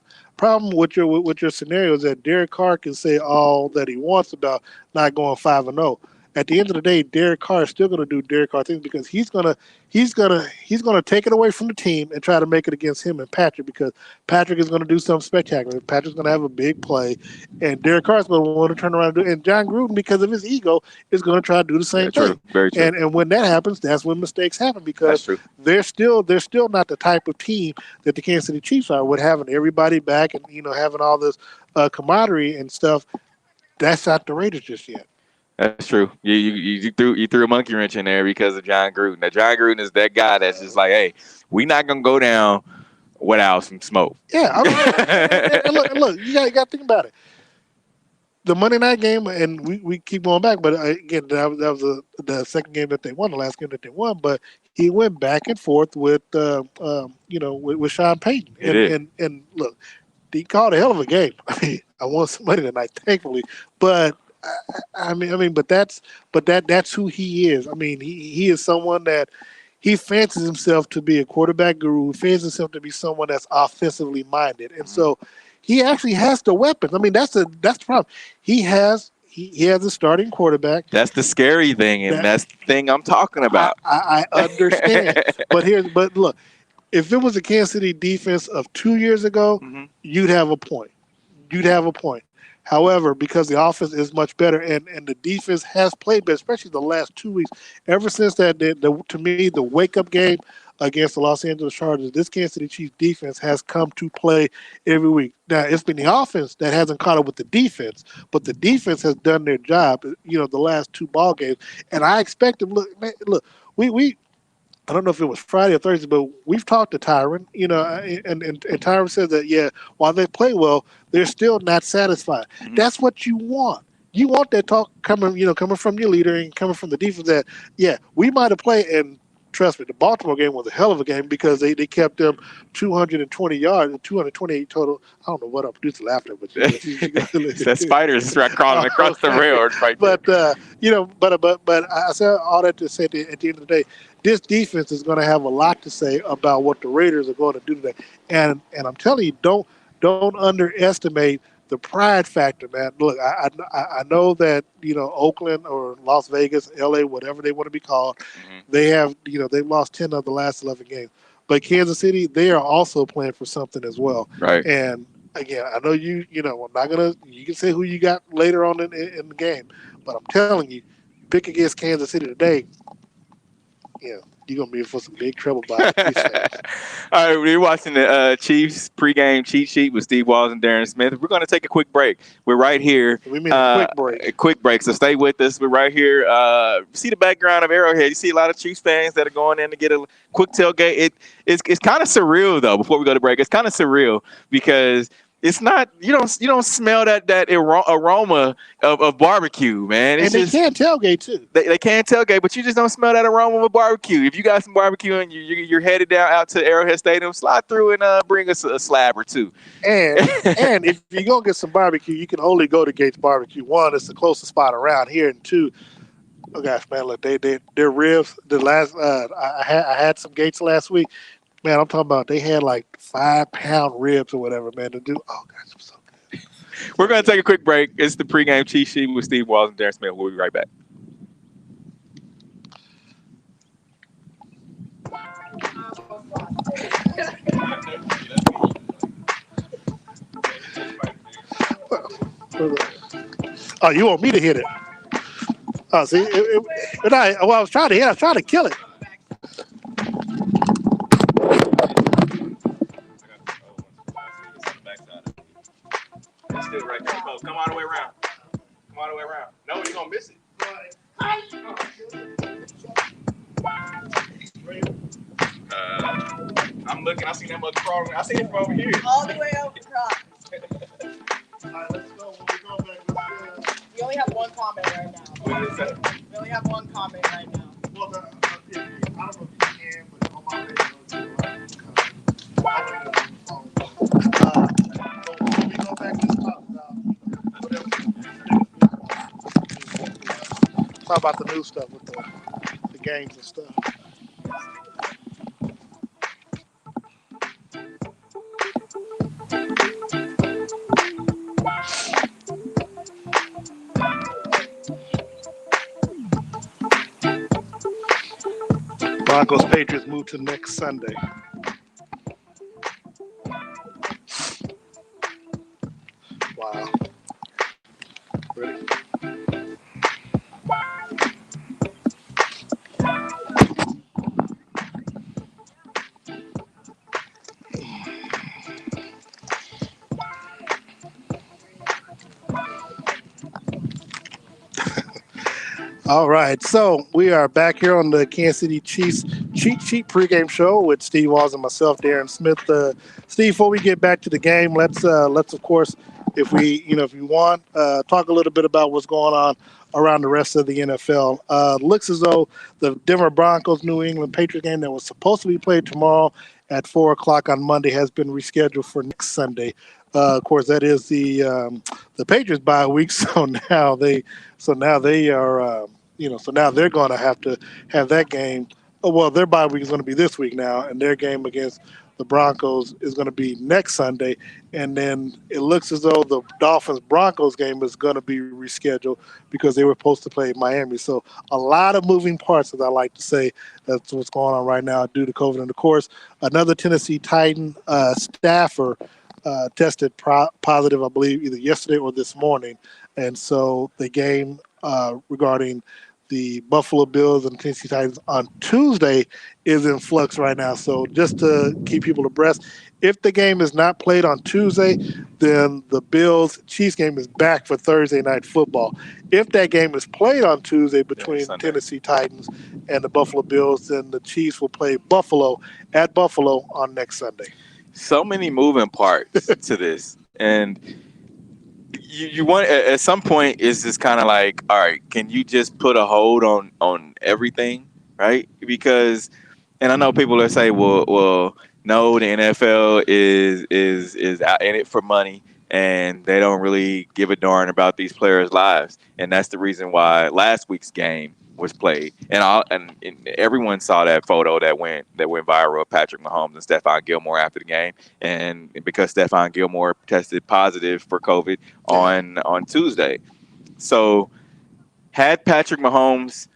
with your scenario is that Derek Carr can say all that he wants about not going 5-0. At the end of the day, Derek Carr is still going to do Derek Carr things because he's gonna take it away from the team and try to make it against him and Patrick because Patrick is going to do something spectacular. Patrick's going to have a big play, and Derek Carr is going to want to turn around and do it. And John Gruden, because of his ego, is going to try to do the same thing. True. Very true. And when that happens, that's when mistakes happen because they're still not the type of team that the Kansas City Chiefs are, with having everybody back and having all this camaraderie and stuff. That's not the Raiders just yet. That's true. You threw a monkey wrench in there because of John Gruden. Now, John Gruden is that guy that's just like, hey, we're not gonna go down without some smoke. Yeah, and look, you got to think about it. The Monday night game, and we keep going back, but again, that was the second game that they won, the last game that they won. But he went back and forth with with Sean Payton, and look, he called a hell of a game. I mean, I won some money tonight, thankfully, but. But that's who he is. I mean, he is someone that he fancies himself to be a quarterback guru. He fancies himself to be someone that's offensively minded, and so he actually has the weapons. I mean, that's the problem. He has a starting quarterback. That's the scary thing, and that's the thing I'm talking about. I understand, but look, if it was a Kansas City defense of 2 years ago, you'd have a point. However, because the offense is much better and the defense has played better, especially the last 2 weeks, ever since that, to me, the wake-up game against the Los Angeles Chargers, this Kansas City Chiefs defense has come to play every week. Now, it's been the offense that hasn't caught up with the defense, but the defense has done their job, the last two ball games. And I expect them, look, man, look, we I don't know if it was Friday or Thursday, but we've talked to Tyron, and Tyron says that, yeah, while they play well, they're still not satisfied. Mhm. That's what you want. You want that talk coming from your leader and coming from the defense that, yeah, we might have played, and trust me, the Baltimore game was a hell of a game because they kept them 220 yards and 228 total. I don't know what our producer laughed at, but It's that spiders crawling across the railroad right there. But I said all that to say at the end of the day, this defense is going to have a lot to say about what the Raiders are going to do today. And I'm telling you, don't underestimate the pride factor, man. Look, I know that Oakland or Las Vegas, LA, whatever they want to be called, they have they've lost 10 of the last 11 games. But Kansas City, they are also playing for something as well. Right. And again, I know I'm not gonna. You can say who you got later on in the game, but I'm telling you, pick against Kansas City today. Yeah, you're gonna be in for some big trouble by All right, we're watching the Chiefs pregame cheat sheet with Steve Walls and Darren Smith. We're going to take a quick break. We're right here. We mean a quick break. A quick break, so stay with us. We're right here. See the background of Arrowhead. You see a lot of Chiefs fans that are going in to get a quick tailgate. It's kind of surreal though. Before we go to break, it's kind of surreal because it's not you don't smell that aroma of barbecue, man. It's and they can't tailgate too. They can't tailgate, but you just don't smell that aroma of barbecue. If you got some barbecue and you're headed out to Arrowhead Stadium, slide through and bring us a slab or two. And if you're gonna get some barbecue, you can only go to Gates Barbecue. One, it's the closest spot around here, and two, oh gosh, man, look, their ribs. The last I had some Gates last week. Man, I'm talking about they had like 5-pound ribs or whatever, man. To do, oh gosh, I'm so good. We're going to take a quick break. It's the pregame cheat sheet with Steve Walls and Darren Smith. We'll be right back. Oh, you want me to hit it? Oh, see, I was trying to hit. I was trying to kill it. Still right there. Come all the way around. Come all the way around. No, you're going to miss it. I'm looking. I see that mother crawling. I see it from over here. All the way over top. All right, let's go. When we go back, We only have one comment right now. What is that? We only have one comment right now. well, I don't know if you can, but on my radio, so when we go back, let's talk about whatever. Talk about the new stuff with the games and stuff. Broncos Patriots move to next Sunday. Wow. Ready? All right, so we are back here on the Kansas City Chiefs Cheat Sheet pregame show with Steve Walls and myself, Darren Smith. Steve, before we get back to the game, let's of course, if you want, talk a little bit about what's going on around the rest of the NFL. Looks as though the Denver Broncos New England Patriots game that was supposed to be played tomorrow at 4:00 on Monday has been rescheduled for next Sunday. Of course, that is the Patriots bye week, so now they are. So now they're going to have that game. Oh, well, their bye week is going to be this week now, and their game against the Broncos is going to be next Sunday. And then it looks as though the Dolphins-Broncos game is going to be rescheduled because they were supposed to play Miami. So a lot of moving parts, as I like to say. That's what's going on right now due to COVID. And, of course, another Tennessee Titan staffer tested positive, I believe, either yesterday or this morning. And so the game regarding the Buffalo Bills and Tennessee Titans on Tuesday is in flux right now. So just to keep people abreast, if the game is not played on Tuesday, then the Bills Chiefs game is back for Thursday night football. If that game is played on Tuesday between Tennessee Titans and the Buffalo Bills, then the Chiefs will play Buffalo at Buffalo on next Sunday. So many moving parts to this, and you want at some point it's just kind of like, all right, can you just put a hold on everything, right? Because, and I know people that say, well, no, the NFL is out in it for money, and they don't really give a darn about these players' lives, and that's the reason why last week's game was played, and everyone saw that photo that went viral of Patrick Mahomes and Stephon Gilmore after the game, and because Stephon Gilmore tested positive for COVID on Tuesday. So had Patrick Mahomes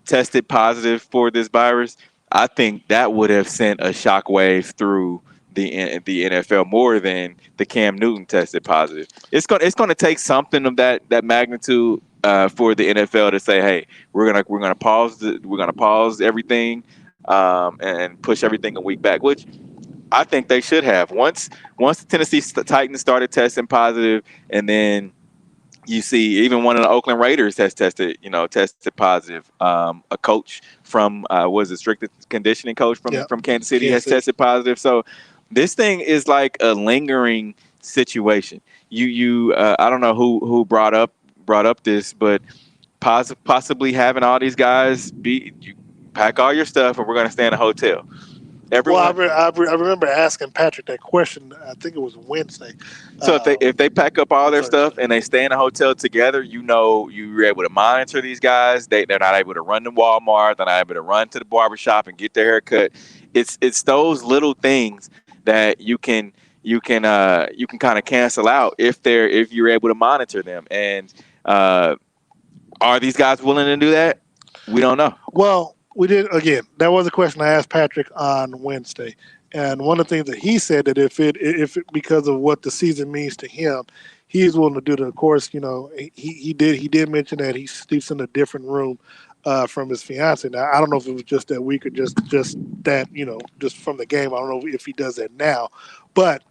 tested positive for this virus, I think that would have sent a shockwave through the NFL more than the Cam Newton tested positive. It's going to take something of that magnitude for the NFL to say, hey, we're gonna pause everything and push everything a week back, which I think they should have. Once the Tennessee Titans started testing positive, and then you see even one of the Oakland Raiders has tested positive. A coach from was a strict conditioning coach from Kansas City has tested positive. So this thing is like a lingering situation. You I don't know who brought up this, but possibly having all these guys you pack all your stuff and we're going to stay in a hotel. Everyone, well, I remember asking Patrick that question. I think it was Wednesday. So if they pack up all their stuff and they stay in a hotel together, you're able to monitor these guys. They're not able to run to Walmart. They're not able to run to the barbershop and get their hair cut. It's those little things that you can kind of cancel out if you're able to monitor them. And are these guys willing to do that? We don't know. Well, we did, again, that was a question I asked Patrick on Wednesday. And one of the things that he said that if because of what the season means to him, he's willing to do it. Of course, he did mention that he sleeps in a different room from his fiance. Now, I don't know if it was just that week or just that, just from the game. I don't know if he does that now. But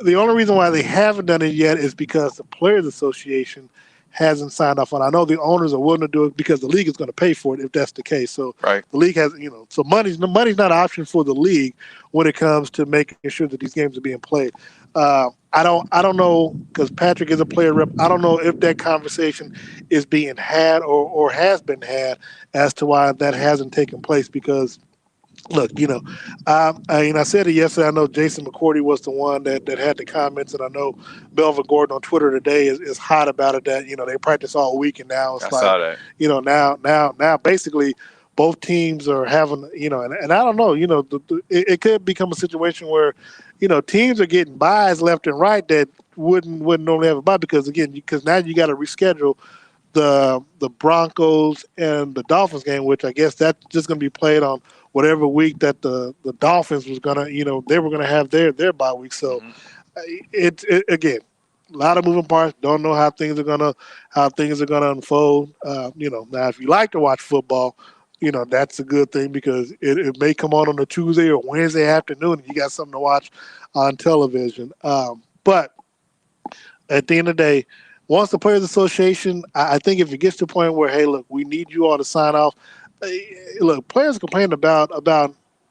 the only reason why they haven't done it yet is because the Players Association hasn't signed off on it. I know the owners are willing to do it because the league is going to pay for it if that's the case. So right. The league has, so money's not an option for the league when it comes to making sure that these games are being played. I don't know, because Patrick is a player rep. I don't know if that conversation is being had or has been had as to why that hasn't taken place. Because look, I said it yesterday. I know Jason McCourty was the one that had the comments, and I know Melvin Gordon on Twitter today is hot about it. That they practice all week, and now it's saw that. Now basically both teams are having and I don't know. It could become a situation where teams are getting buys left and right that wouldn't normally have a buy because now you got to reschedule the Broncos and the Dolphins game, which I guess that's just going to be played on whatever week that the Dolphins was gonna, they were gonna have their bye week. So it again, a lot of moving parts. Don't know how things are gonna unfold. Now if you like to watch football, that's a good thing because it may come on a Tuesday or Wednesday afternoon, and you got something to watch on television. But at the end of the day, once the Players Association, I think if it gets to the point where, hey, look, we need you all to sign off. Look, players complain about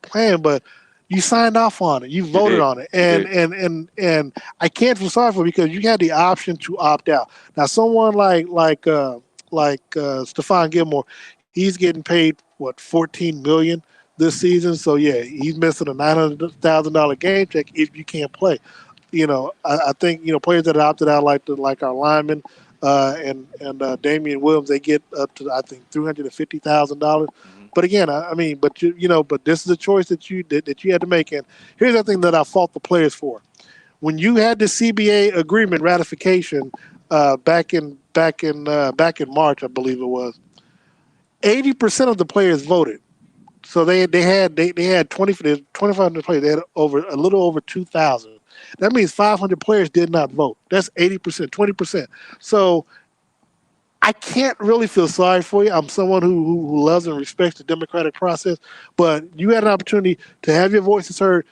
playing, but you signed off on it. You voted on it, and I can't feel sorry for it because you had the option to opt out. Now, someone like Stephon Gilmore, he's getting paid $14 million this season. So yeah, he's missing a $900,000 game check if you can't play. I think players that opted out like our linemen. And Damian Williams, they get up to I think $350,000. But again, but this is a choice that you had to make. And here's the thing that I fault the players for: when you had the CBA agreement ratification back in March, I believe it was, 80% of the players voted. So they had 2,500 players. They had a little over 2,000. That means 500 players did not vote. That's 80%, 20%. So I can't really feel sorry for you. I'm someone who loves and respects the democratic process, but you had an opportunity to have your voices heard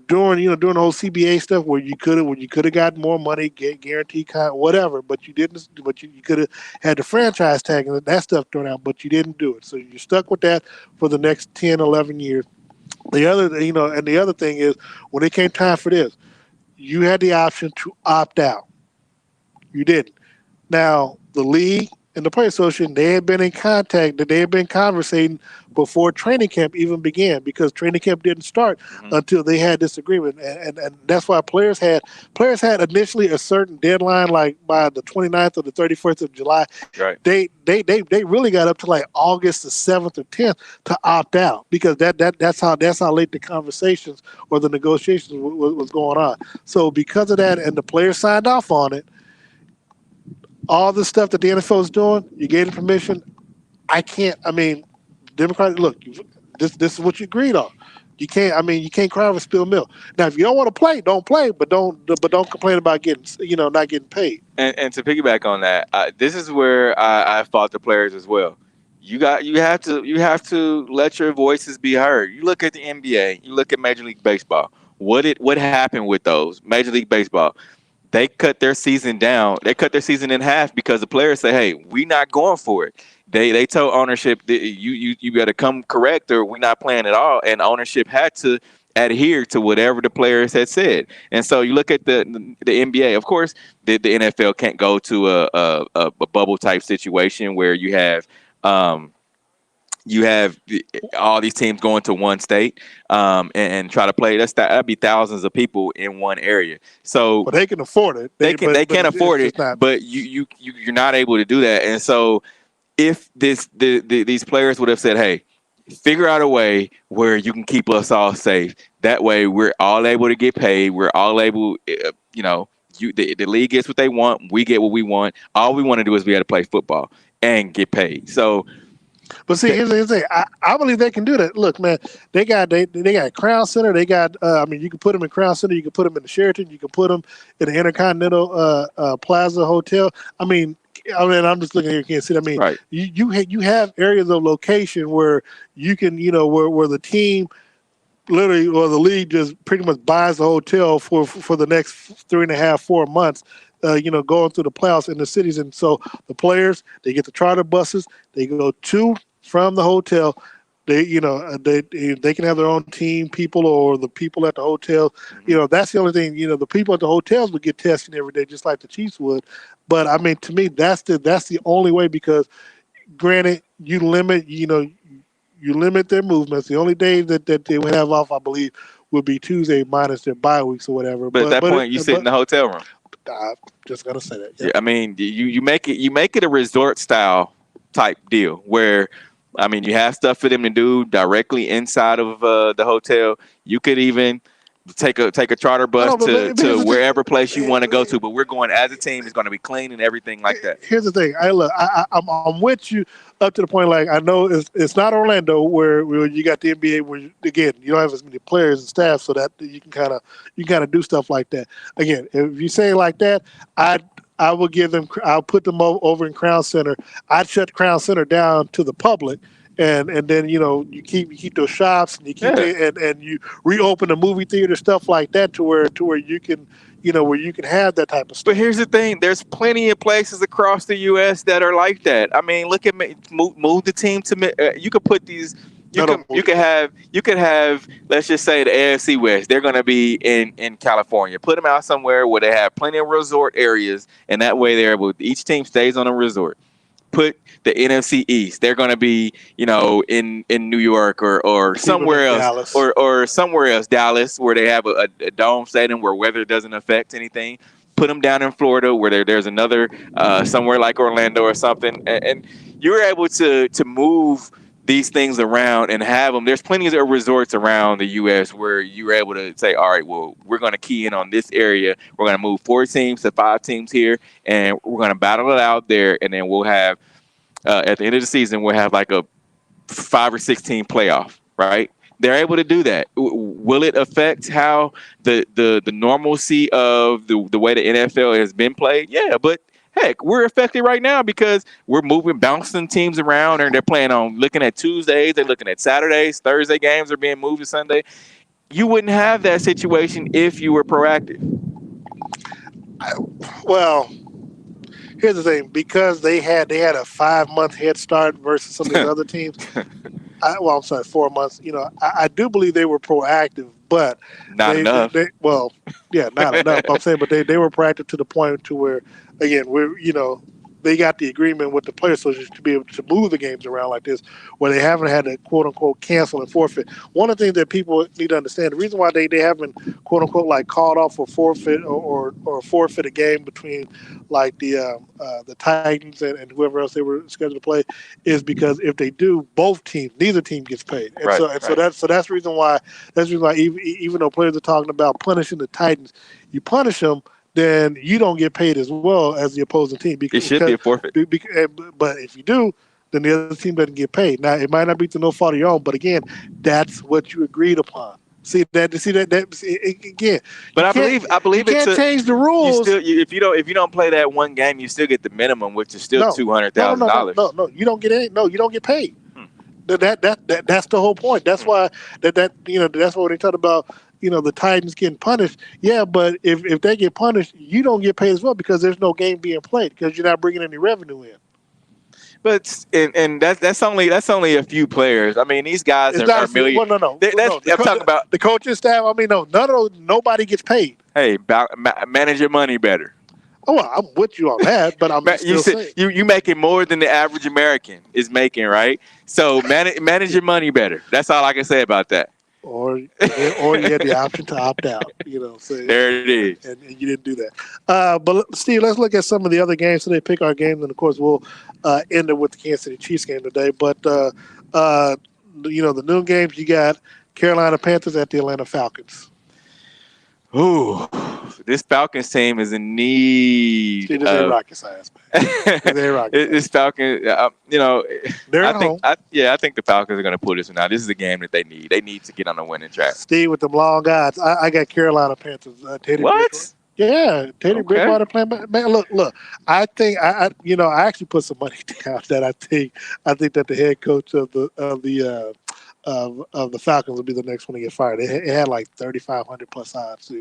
during the whole CBA stuff where you could have gotten more money, guaranteed whatever, but you didn't. But you could have had the franchise tag and that stuff thrown out, but you didn't do it. So you're stuck with that for the next 10, 11 years. And the other thing is when it came time for this, you had the option to opt out. You didn't. Now, the league and the Players Association, they had been in contact, that they had been conversating before training camp even began because training camp didn't start until they had this agreement. And that's why players had initially a certain deadline, like by the 29th or the 31st of July. Right. They really got up to like August the 7th or 10th to opt out because that's how late the conversations or the negotiations was going on. So because of that, and the players signed off on it, all the stuff that the NFL is doing, you gave them permission. I can't. I mean, Democrats. Look, this is what you agreed on. You can't. I mean, you can't cry over spilled milk. Now, if you don't want to play, don't play. But don't complain about not getting paid. And to piggyback on that, this is where I fought the players as well. You have to let your voices be heard. You look at the NBA. You look at Major League Baseball. What happened with those Major League Baseball? They cut their season down. They cut their season in half because the players say, "Hey, we're not going for it." They told ownership that you got to come correct or we're not playing at all. And ownership had to adhere to whatever the players had said. And so you look at the NBA. Of course, the NFL can't go to a bubble type situation where you have all these teams going to one state and try to play. That'd be thousands of people in one area. So they can afford it. They can afford it, but you're not able to do that. And so if these players would have said, "Hey, figure out a way where you can keep us all safe. That way, we're all able to get paid. We're all able, the league gets what they want. We get what we want. All we want to do is be able to play football and get paid." So. But see, here's the thing. I believe they can do that. Look, man, they got Crown Center. They got. You can put them in Crown Center. You can put them in the Sheraton. You can put them in the Intercontinental Plaza Hotel. I'm just looking here in Kansas City. I mean, right. you have areas of location where you can, where the team literally or the league just pretty much buys the hotel for the next 3.5, 4 months. Going through the playoffs in the cities. And so the players, they get the charter buses, they go to from the hotel. They can have their own team people or the people at the hotel. That's the only thing, the people at the hotels would get tested every day, just like the Chiefs would. But I mean, to me, that's the only way because granted, you limit their movements. The only day that they would have off, I believe, would be Tuesday minus their bye weeks or whatever. But at that point, you sit in the hotel room. I'm just gonna say that. Yeah. I mean, you make it a resort style type deal where, I mean, you have stuff for them to do directly inside of the hotel. You could even take a charter bus to wherever place you want to go to. But we're going as a team. It's going to be clean and everything like that. Here's the thing. I'm with you up to the point. Like I know it's not Orlando where you got the NBA where again you don't have as many players and staff, so that you can kind of do stuff like that. Again, if you say it like that, I will give them. I'll put them over in Crown Center. I'd shut Crown Center down to the public. And then you keep those shops and you keep and you reopen the movie theater, stuff like that to where you can where you can have that type of stuff. But here's the thing: there's plenty of places across the U.S. that are like that. I mean, look at move the team to. You could put these. You could have. Let's just say the AFC West. They're going to be in California. Put them out somewhere where they have plenty of resort areas, and that way each team stays on a resort. Put the NFC East. They're going to be, in New York or somewhere else, or somewhere else, Dallas, where they have a dome stadium where weather doesn't affect anything. Put them down in Florida, where there's another somewhere like Orlando or something, and you're able to move these things around and have them. There's plenty of resorts around the U.S. where you're able to say, all right, well, we're going to key in on this area. We're going to move 4 teams to 5 teams here, and we're going to battle it out there. And then we'll have, at the end of the season, we'll have like a 5 or 6 team playoff, right? They're able to do that. Will it affect how the normalcy of the way the NFL has been played? Yeah, but heck, we're affected right now because we're moving, bouncing teams around, and they're playing on looking at Tuesdays, they're looking at Saturdays, Thursday games are being moved to Sunday. You wouldn't have that situation if you were proactive. Well, here's the thing: because they had a 5-month head start versus some of these other teams. I'm sorry, 4 months. I do believe they were proactive, but Not enough. Not enough. I'm saying, but they were proactive to the point to where, again, they got the agreement with the players association to be able to move the games around like this, where they haven't had to quote unquote cancel and forfeit. One of the things that people need to understand, the reason why they haven't quote unquote like called off or forfeit or forfeit a game between like the Titans and whoever else they were scheduled to play, is because if they do, neither team gets paid, and Right, so that's the reason why even though players are talking about punishing the Titans, you punish them, then you don't get paid as well as the opposing team. It should be a forfeit. But if you do, then the other team doesn't get paid. Now, it might not be to no fault of your own, but again, that's what you agreed upon. Again. But I believe you can't change the rules. If you don't play that one game, you still get the minimum, which is still $200,000. No, you don't get any. No, you don't get paid. That's the whole point. That's why that's what they talk about. The Titans getting punished. Yeah, but if they get punished, you don't get paid as well because there's no game being played because you're not bringing any revenue in. But and that's only a few players. I mean, these guys are million. Well, no. I'm talking about the coaching staff. I mean, nobody gets paid. Hey, manage your money better. Oh, well, I'm with you on that, but I'm still saying you making more than the average American is making, right? So manage your money better. That's all I can say about that. Or you had the option to opt out. So there it is, and you didn't do that. But Steve, let's look at some of the other games today. Pick our games, and of course we'll end it with the Kansas City Chiefs game today. But the noon games, you got Carolina Panthers at the Atlanta Falcons. Ooh, this Falcons team is in need. This ain't rocket science, man. This Falcons, they're at home. I think the Falcons are going to pull this one out. This is a game that they need. They need to get on the winning track. Steve with them long odds. I got Carolina Panthers. Teddy what? Bridgewater. Yeah, Teddy Bridgewater playing. Man, look. I think I actually put some money down that I think that the head coach of the Falcons will be the next one to get fired. It had like 3,500 plus odds. So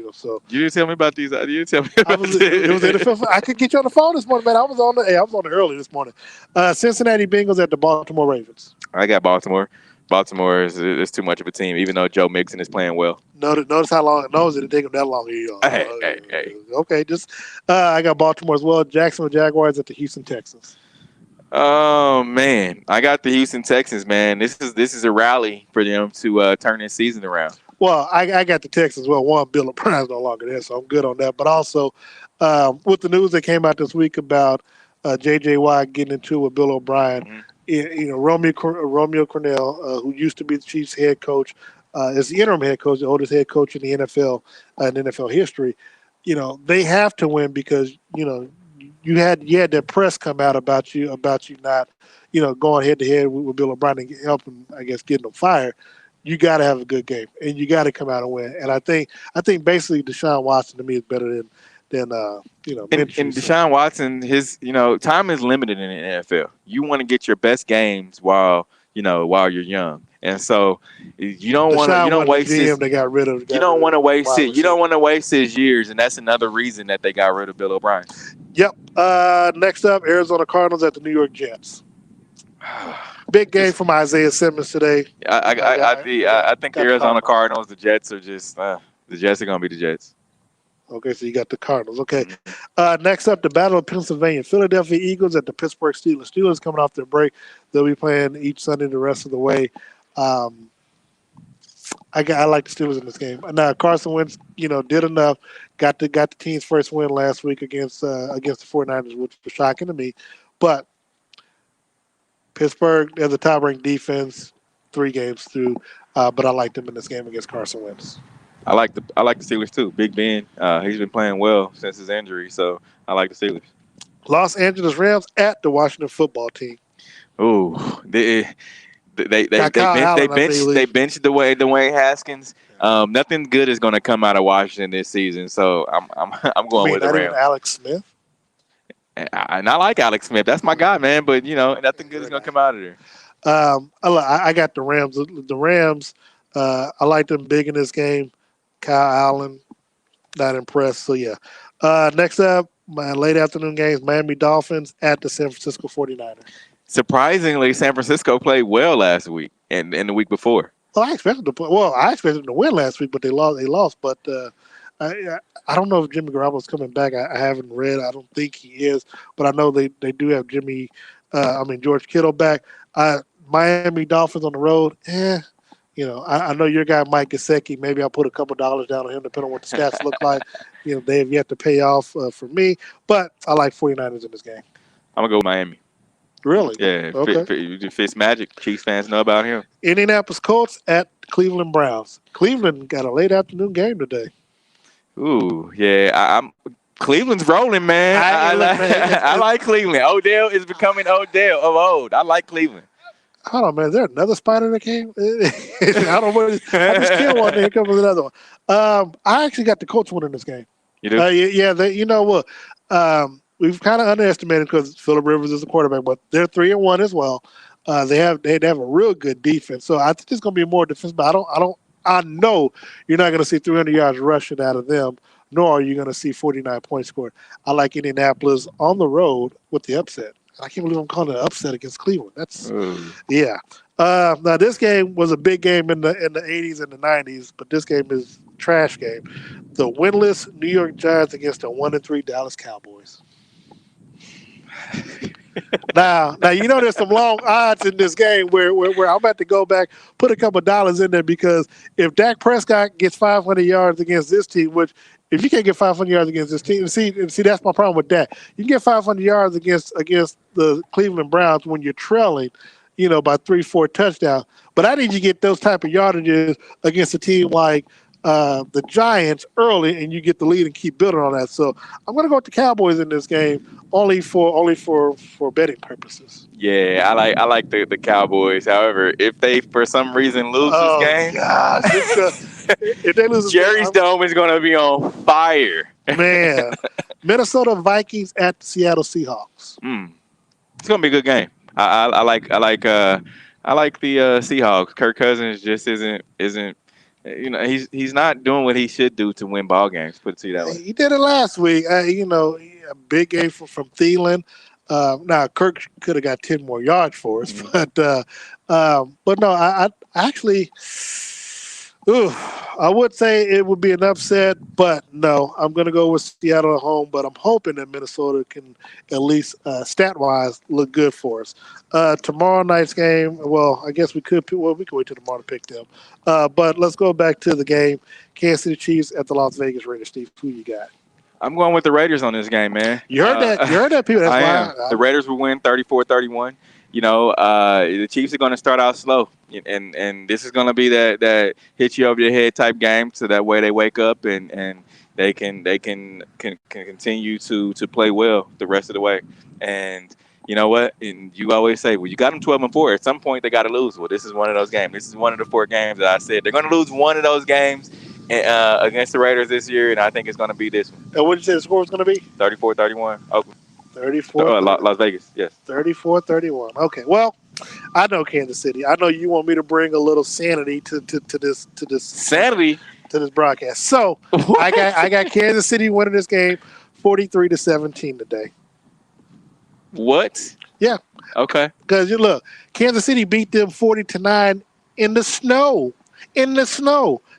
you didn't tell me about these. You didn't tell me about it was NFL. I could get you on the phone this morning, man. I was on the early this morning. Cincinnati Bengals at the Baltimore Ravens. I got Baltimore. Baltimore is too much of a team, even though Joe Mixon is playing well. Notice how long it didn't take him that long. Hey. Okay, I got Baltimore as well. Jacksonville Jaguars at the Houston Texans. Oh man, I got the Houston Texans. Man, this is a rally for them to turn this season around. Well, I got the Texans. Well, one, Bill O'Brien's no longer there, so I'm good on that. But also, with the news that came out this week about J.J. Watt getting into it with Bill O'Brien, Romeo Cornell, who used to be the Chiefs head coach, is the interim head coach, the oldest head coach in the NFL in NFL history. They have to win because you had that press come out about you not going head to head with Bill O'Brien and helping, I guess, getting them fired. You got to have a good game and you got to come out and win. And I think basically Deshaun Watson to me is better than and Deshaun Watson, his time is limited in the NFL. You want to get your best games while you're young, and so you don't want to waste his. They got rid of. You don't want to waste it. You don't want to waste his years, and that's another reason that they got rid of Bill O'Brien. Yep. Next up, Arizona Cardinals at the New York Jets. Big game from Isaiah Simmons today. I think the Arizona Cardinals, the Jets are just the Jets are going to be the Jets. Okay, so you got the Cardinals. Okay. Next up, the Battle of Pennsylvania. Philadelphia Eagles at the Pittsburgh Steelers. Steelers coming off their break. They'll be playing each Sunday the rest of the way. I like the Steelers in this game. Now, Carson Wentz, did enough. Got the team's first win last week against the 49ers, which was shocking to me. But Pittsburgh has a top-ranked defense, 3 games through. But I like them in this game against Carson Wentz. I like the Steelers too. Big Ben, he's been playing well since his injury, so I like the Steelers. Los Angeles Rams at the Washington Football Team. Ooh, Got Kyle Allen, I believe. They benched Dwayne Haskins. Nothing good is going to come out of Washington this season, so I'm going with the not Rams. even Alex Smith. And I like Alex Smith. That's my guy, man. But nothing good is going to come out of there. I got the Rams. The Rams. I like them big in this game. Kyle Allen, not impressed. So yeah. Next up, my late afternoon games: Miami Dolphins at the San Francisco 49ers. Surprisingly, San Francisco played well last week and the week before. Well, I expected them to win last week, but they lost. But I don't know if Jimmy Garoppolo's coming back. I haven't read. I don't think he is, but I know they do have George Kittle back. Miami Dolphins on the road. I know your guy Mike Gesicki. Maybe I'll put a couple dollars down on him, depending on what the stats look like. They have yet to pay off for me, but I like 49ers in this game. I'm gonna go with Miami. Really? Yeah. Okay. Fitz Magic. Chiefs fans know about him. Indianapolis Colts at Cleveland Browns. Cleveland got a late afternoon game today. Ooh, yeah. Cleveland's rolling, man. I like Cleveland. Odell is becoming Odell of old. I like Cleveland. Hold on, man. Is there another spider that came? I don't know. I just killed one. Here comes another one. I actually got the Colts winning this game. You do? Yeah. You know what? We've kind of underestimated because Phillip Rivers is the quarterback, but they're 3-1 as well. They have a real good defense, so I think it's going to be more defense. But I know you're not going to see 300 yards rushing out of them, nor are you going to see 49 points scored. I like Indianapolis on the road with the upset. I can't believe I'm calling it an upset against Cleveland. Yeah. Now this game was a big game in the 80s and the 90s, but this game is a trash game. The winless New York Giants against the 1-3 Dallas Cowboys. Now there's some long odds in this game where I'm about to go back, put a couple of dollars in there, because if Dak Prescott gets 500 yards against this team, which if you can't get 500 yards against this team, see that's my problem with that. You can get 500 yards against the Cleveland Browns when you're trailing, by 3-4 touchdowns. But I need you to get those type of yardages against a team like the Giants early, and you get the lead and keep building on that. So I'm going to go with the Cowboys in this game, only for betting purposes. Yeah, I like the Cowboys. However, if they for some reason lose this game, gosh, if they lose, Jerry's Dome is going to be on fire. Man, Minnesota Vikings at the Seattle Seahawks. It's going to be a good game. I like the Seahawks. Kirk Cousins just isn't. He's not doing what he should do to win ball games. Put it to you that way. He did it last week. A big game from Thielen. Now Kirk could have got 10 more yards for us, but no, I actually, I would say it would be an upset, but no, I'm going to go with Seattle at home. But I'm hoping that Minnesota can at least stat-wise look good for us. Tomorrow night's game, well, I guess we could wait till tomorrow to pick them. But let's go back to the game. Kansas City Chiefs at the Las Vegas Raiders. Steve, who you got? I'm going with the Raiders on this game, man. You heard that? You heard that, people? That's I why am. The Raiders will win 34-31. The Chiefs are going to start out slow, and this is going to be that hit you over your head type game, so that way they wake up and they can continue to play well the rest of the way. And you know what? And you always say, well, you got them 12-4. At some point, they got to lose. Well, this is one of those games. This is one of the 4 games that I said they're going to lose one of those games against the Raiders this year, and I think it's going to be this one. And what did you say the score was going to be? 34-31. Oakland. 34. Las Vegas. Yes. 34-31. Okay. Well, I know Kansas City. I know you want me to bring a little sanity to this sanity to this broadcast. So I got Kansas City winning this game 43-17 today. What? Yeah. Okay. Because you look, Kansas City beat them 40-9 in the snow.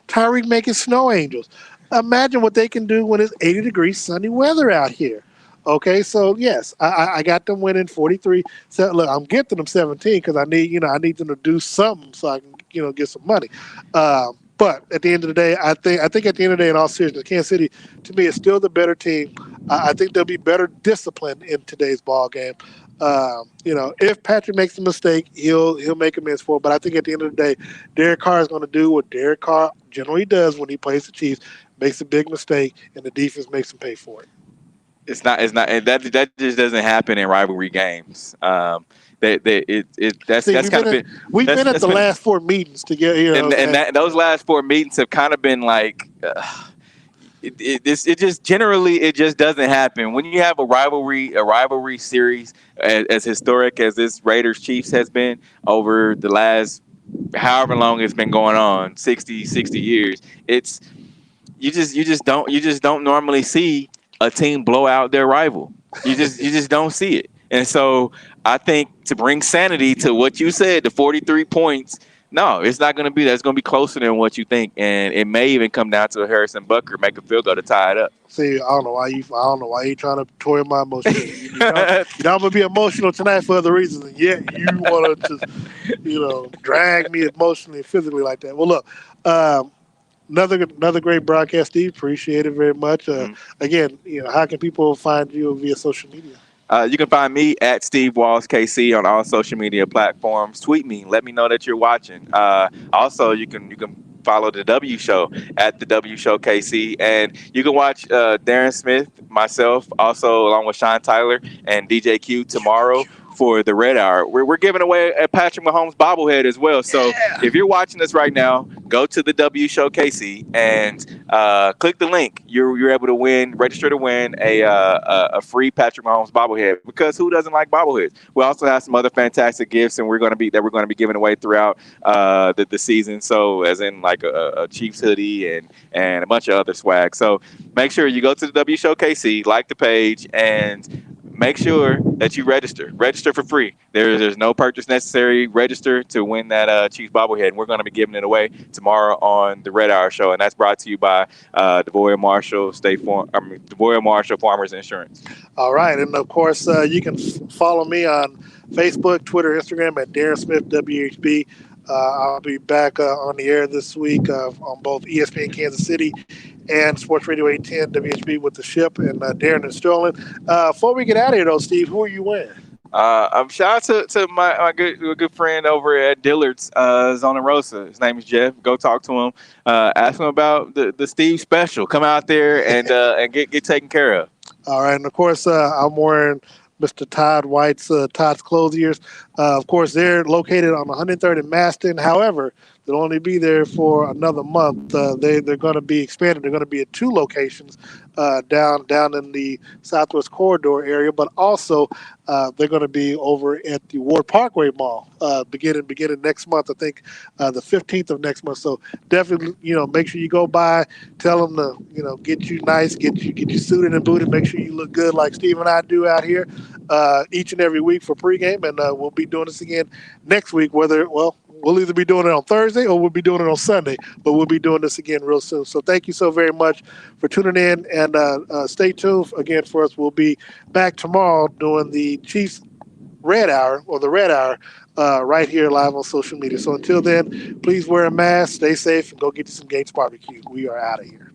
Tyreek making snow angels. Imagine what they can do when it's 80 degrees sunny weather out here. Okay, so yes, I got them winning 43. So look, I'm gifting them 17 because I need them to do something so I can get some money. But at the end of the day, I think at the end of the day, in all seriousness, Kansas City to me is still the better team. I think they'll be better disciplined in today's ball game. If Patrick makes a mistake, he'll make amends for it. But I think at the end of the day, Derek Carr is going to do what Derek Carr generally does when he plays the Chiefs, makes a big mistake, and the defense makes him pay for it. It's not, and that just doesn't happen in rivalry games. That's See, kind of been we've that's been at that's the been last four meetings together, and that those last four meetings have kind of been like. It just generally it just doesn't happen when you have a rivalry series as historic as this Raiders Chiefs has been over the last however long it's been going on 60 years. It's you just don't normally see a team blow out their rival. You just don't see it. And so I think to bring sanity to what you said, the 43 points, no, it's not going to be that. It's going to be closer than what you think, and it may even come down to a Harrison Bucker make a field goal to tie it up. See, I don't know why you trying to toy my emotions. You know I'm gonna be emotional tonight for other reasons, and yet you want to just drag me emotionally and physically like that. Well, look, another great broadcast, Steve. Appreciate it very much. Again, how can people find you via social media? You can find me at Steve Walls KC on all social media platforms. Tweet me, let me know that you're watching. Also, you can follow the W Show at the W Show KC, and you can watch Darren Smith, myself, also along with Sean Tyler and DJ Q tomorrow for the Red Hour. We're giving away a Patrick Mahomes bobblehead as well. So if you're watching this right now, go to the W Show KC and click the link. You're able to register to win a free Patrick Mahomes bobblehead, because who doesn't like bobbleheads? We also have some other fantastic gifts, and we're going to be giving away throughout the season. So as in like a Chiefs hoodie and a bunch of other swag. So make sure you go to the W Show KC, like the page, and make sure that you register for free. There's no purchase necessary. Register to win that Chiefs bobblehead, and we're going to be giving it away tomorrow on the Red Hour Show, and that's brought to you by DeVoy Marshall Farmers Insurance. All right, and of course you can follow me on Facebook, Twitter, Instagram at Darren Smith WHB. I'll be back on the air this week on both ESPN Kansas City and Sports Radio 810 WHB with the Ship and Darren and Sterling. Before we get out of here, though, Steve, who are you with? I'm shout out to my good friend over at Dillard's, Zona Rosa. His name is Jeff. Go talk to him. Ask him about the Steve special. Come out there and get taken care of. All right, and of course I'm wearing Mr. Todd White's Todd's Clothiers. Of course, they're located on 103rd and Maston. However, they'll only be there for another month. They're going to be expanded. They're going to be at two locations down in the Southwest Corridor area, but also they're going to be over at the Ward Parkway Mall beginning next month. I think the 15th of next month. So definitely, make sure you go by. Tell them to, get you nice, get you suited and booted. Make sure you look good like Steve and I do out here each and every week for pregame, and we'll be doing this again next week. We'll either be doing it on Thursday or we'll be doing it on Sunday, but we'll be doing this again real soon. So thank you so very much for tuning in, and stay tuned again for us. We'll be back tomorrow doing the Chiefs Red Hour right here live on social media. So until then, please wear a mask, stay safe, and go get you some Gates Barbecue. We are out of here.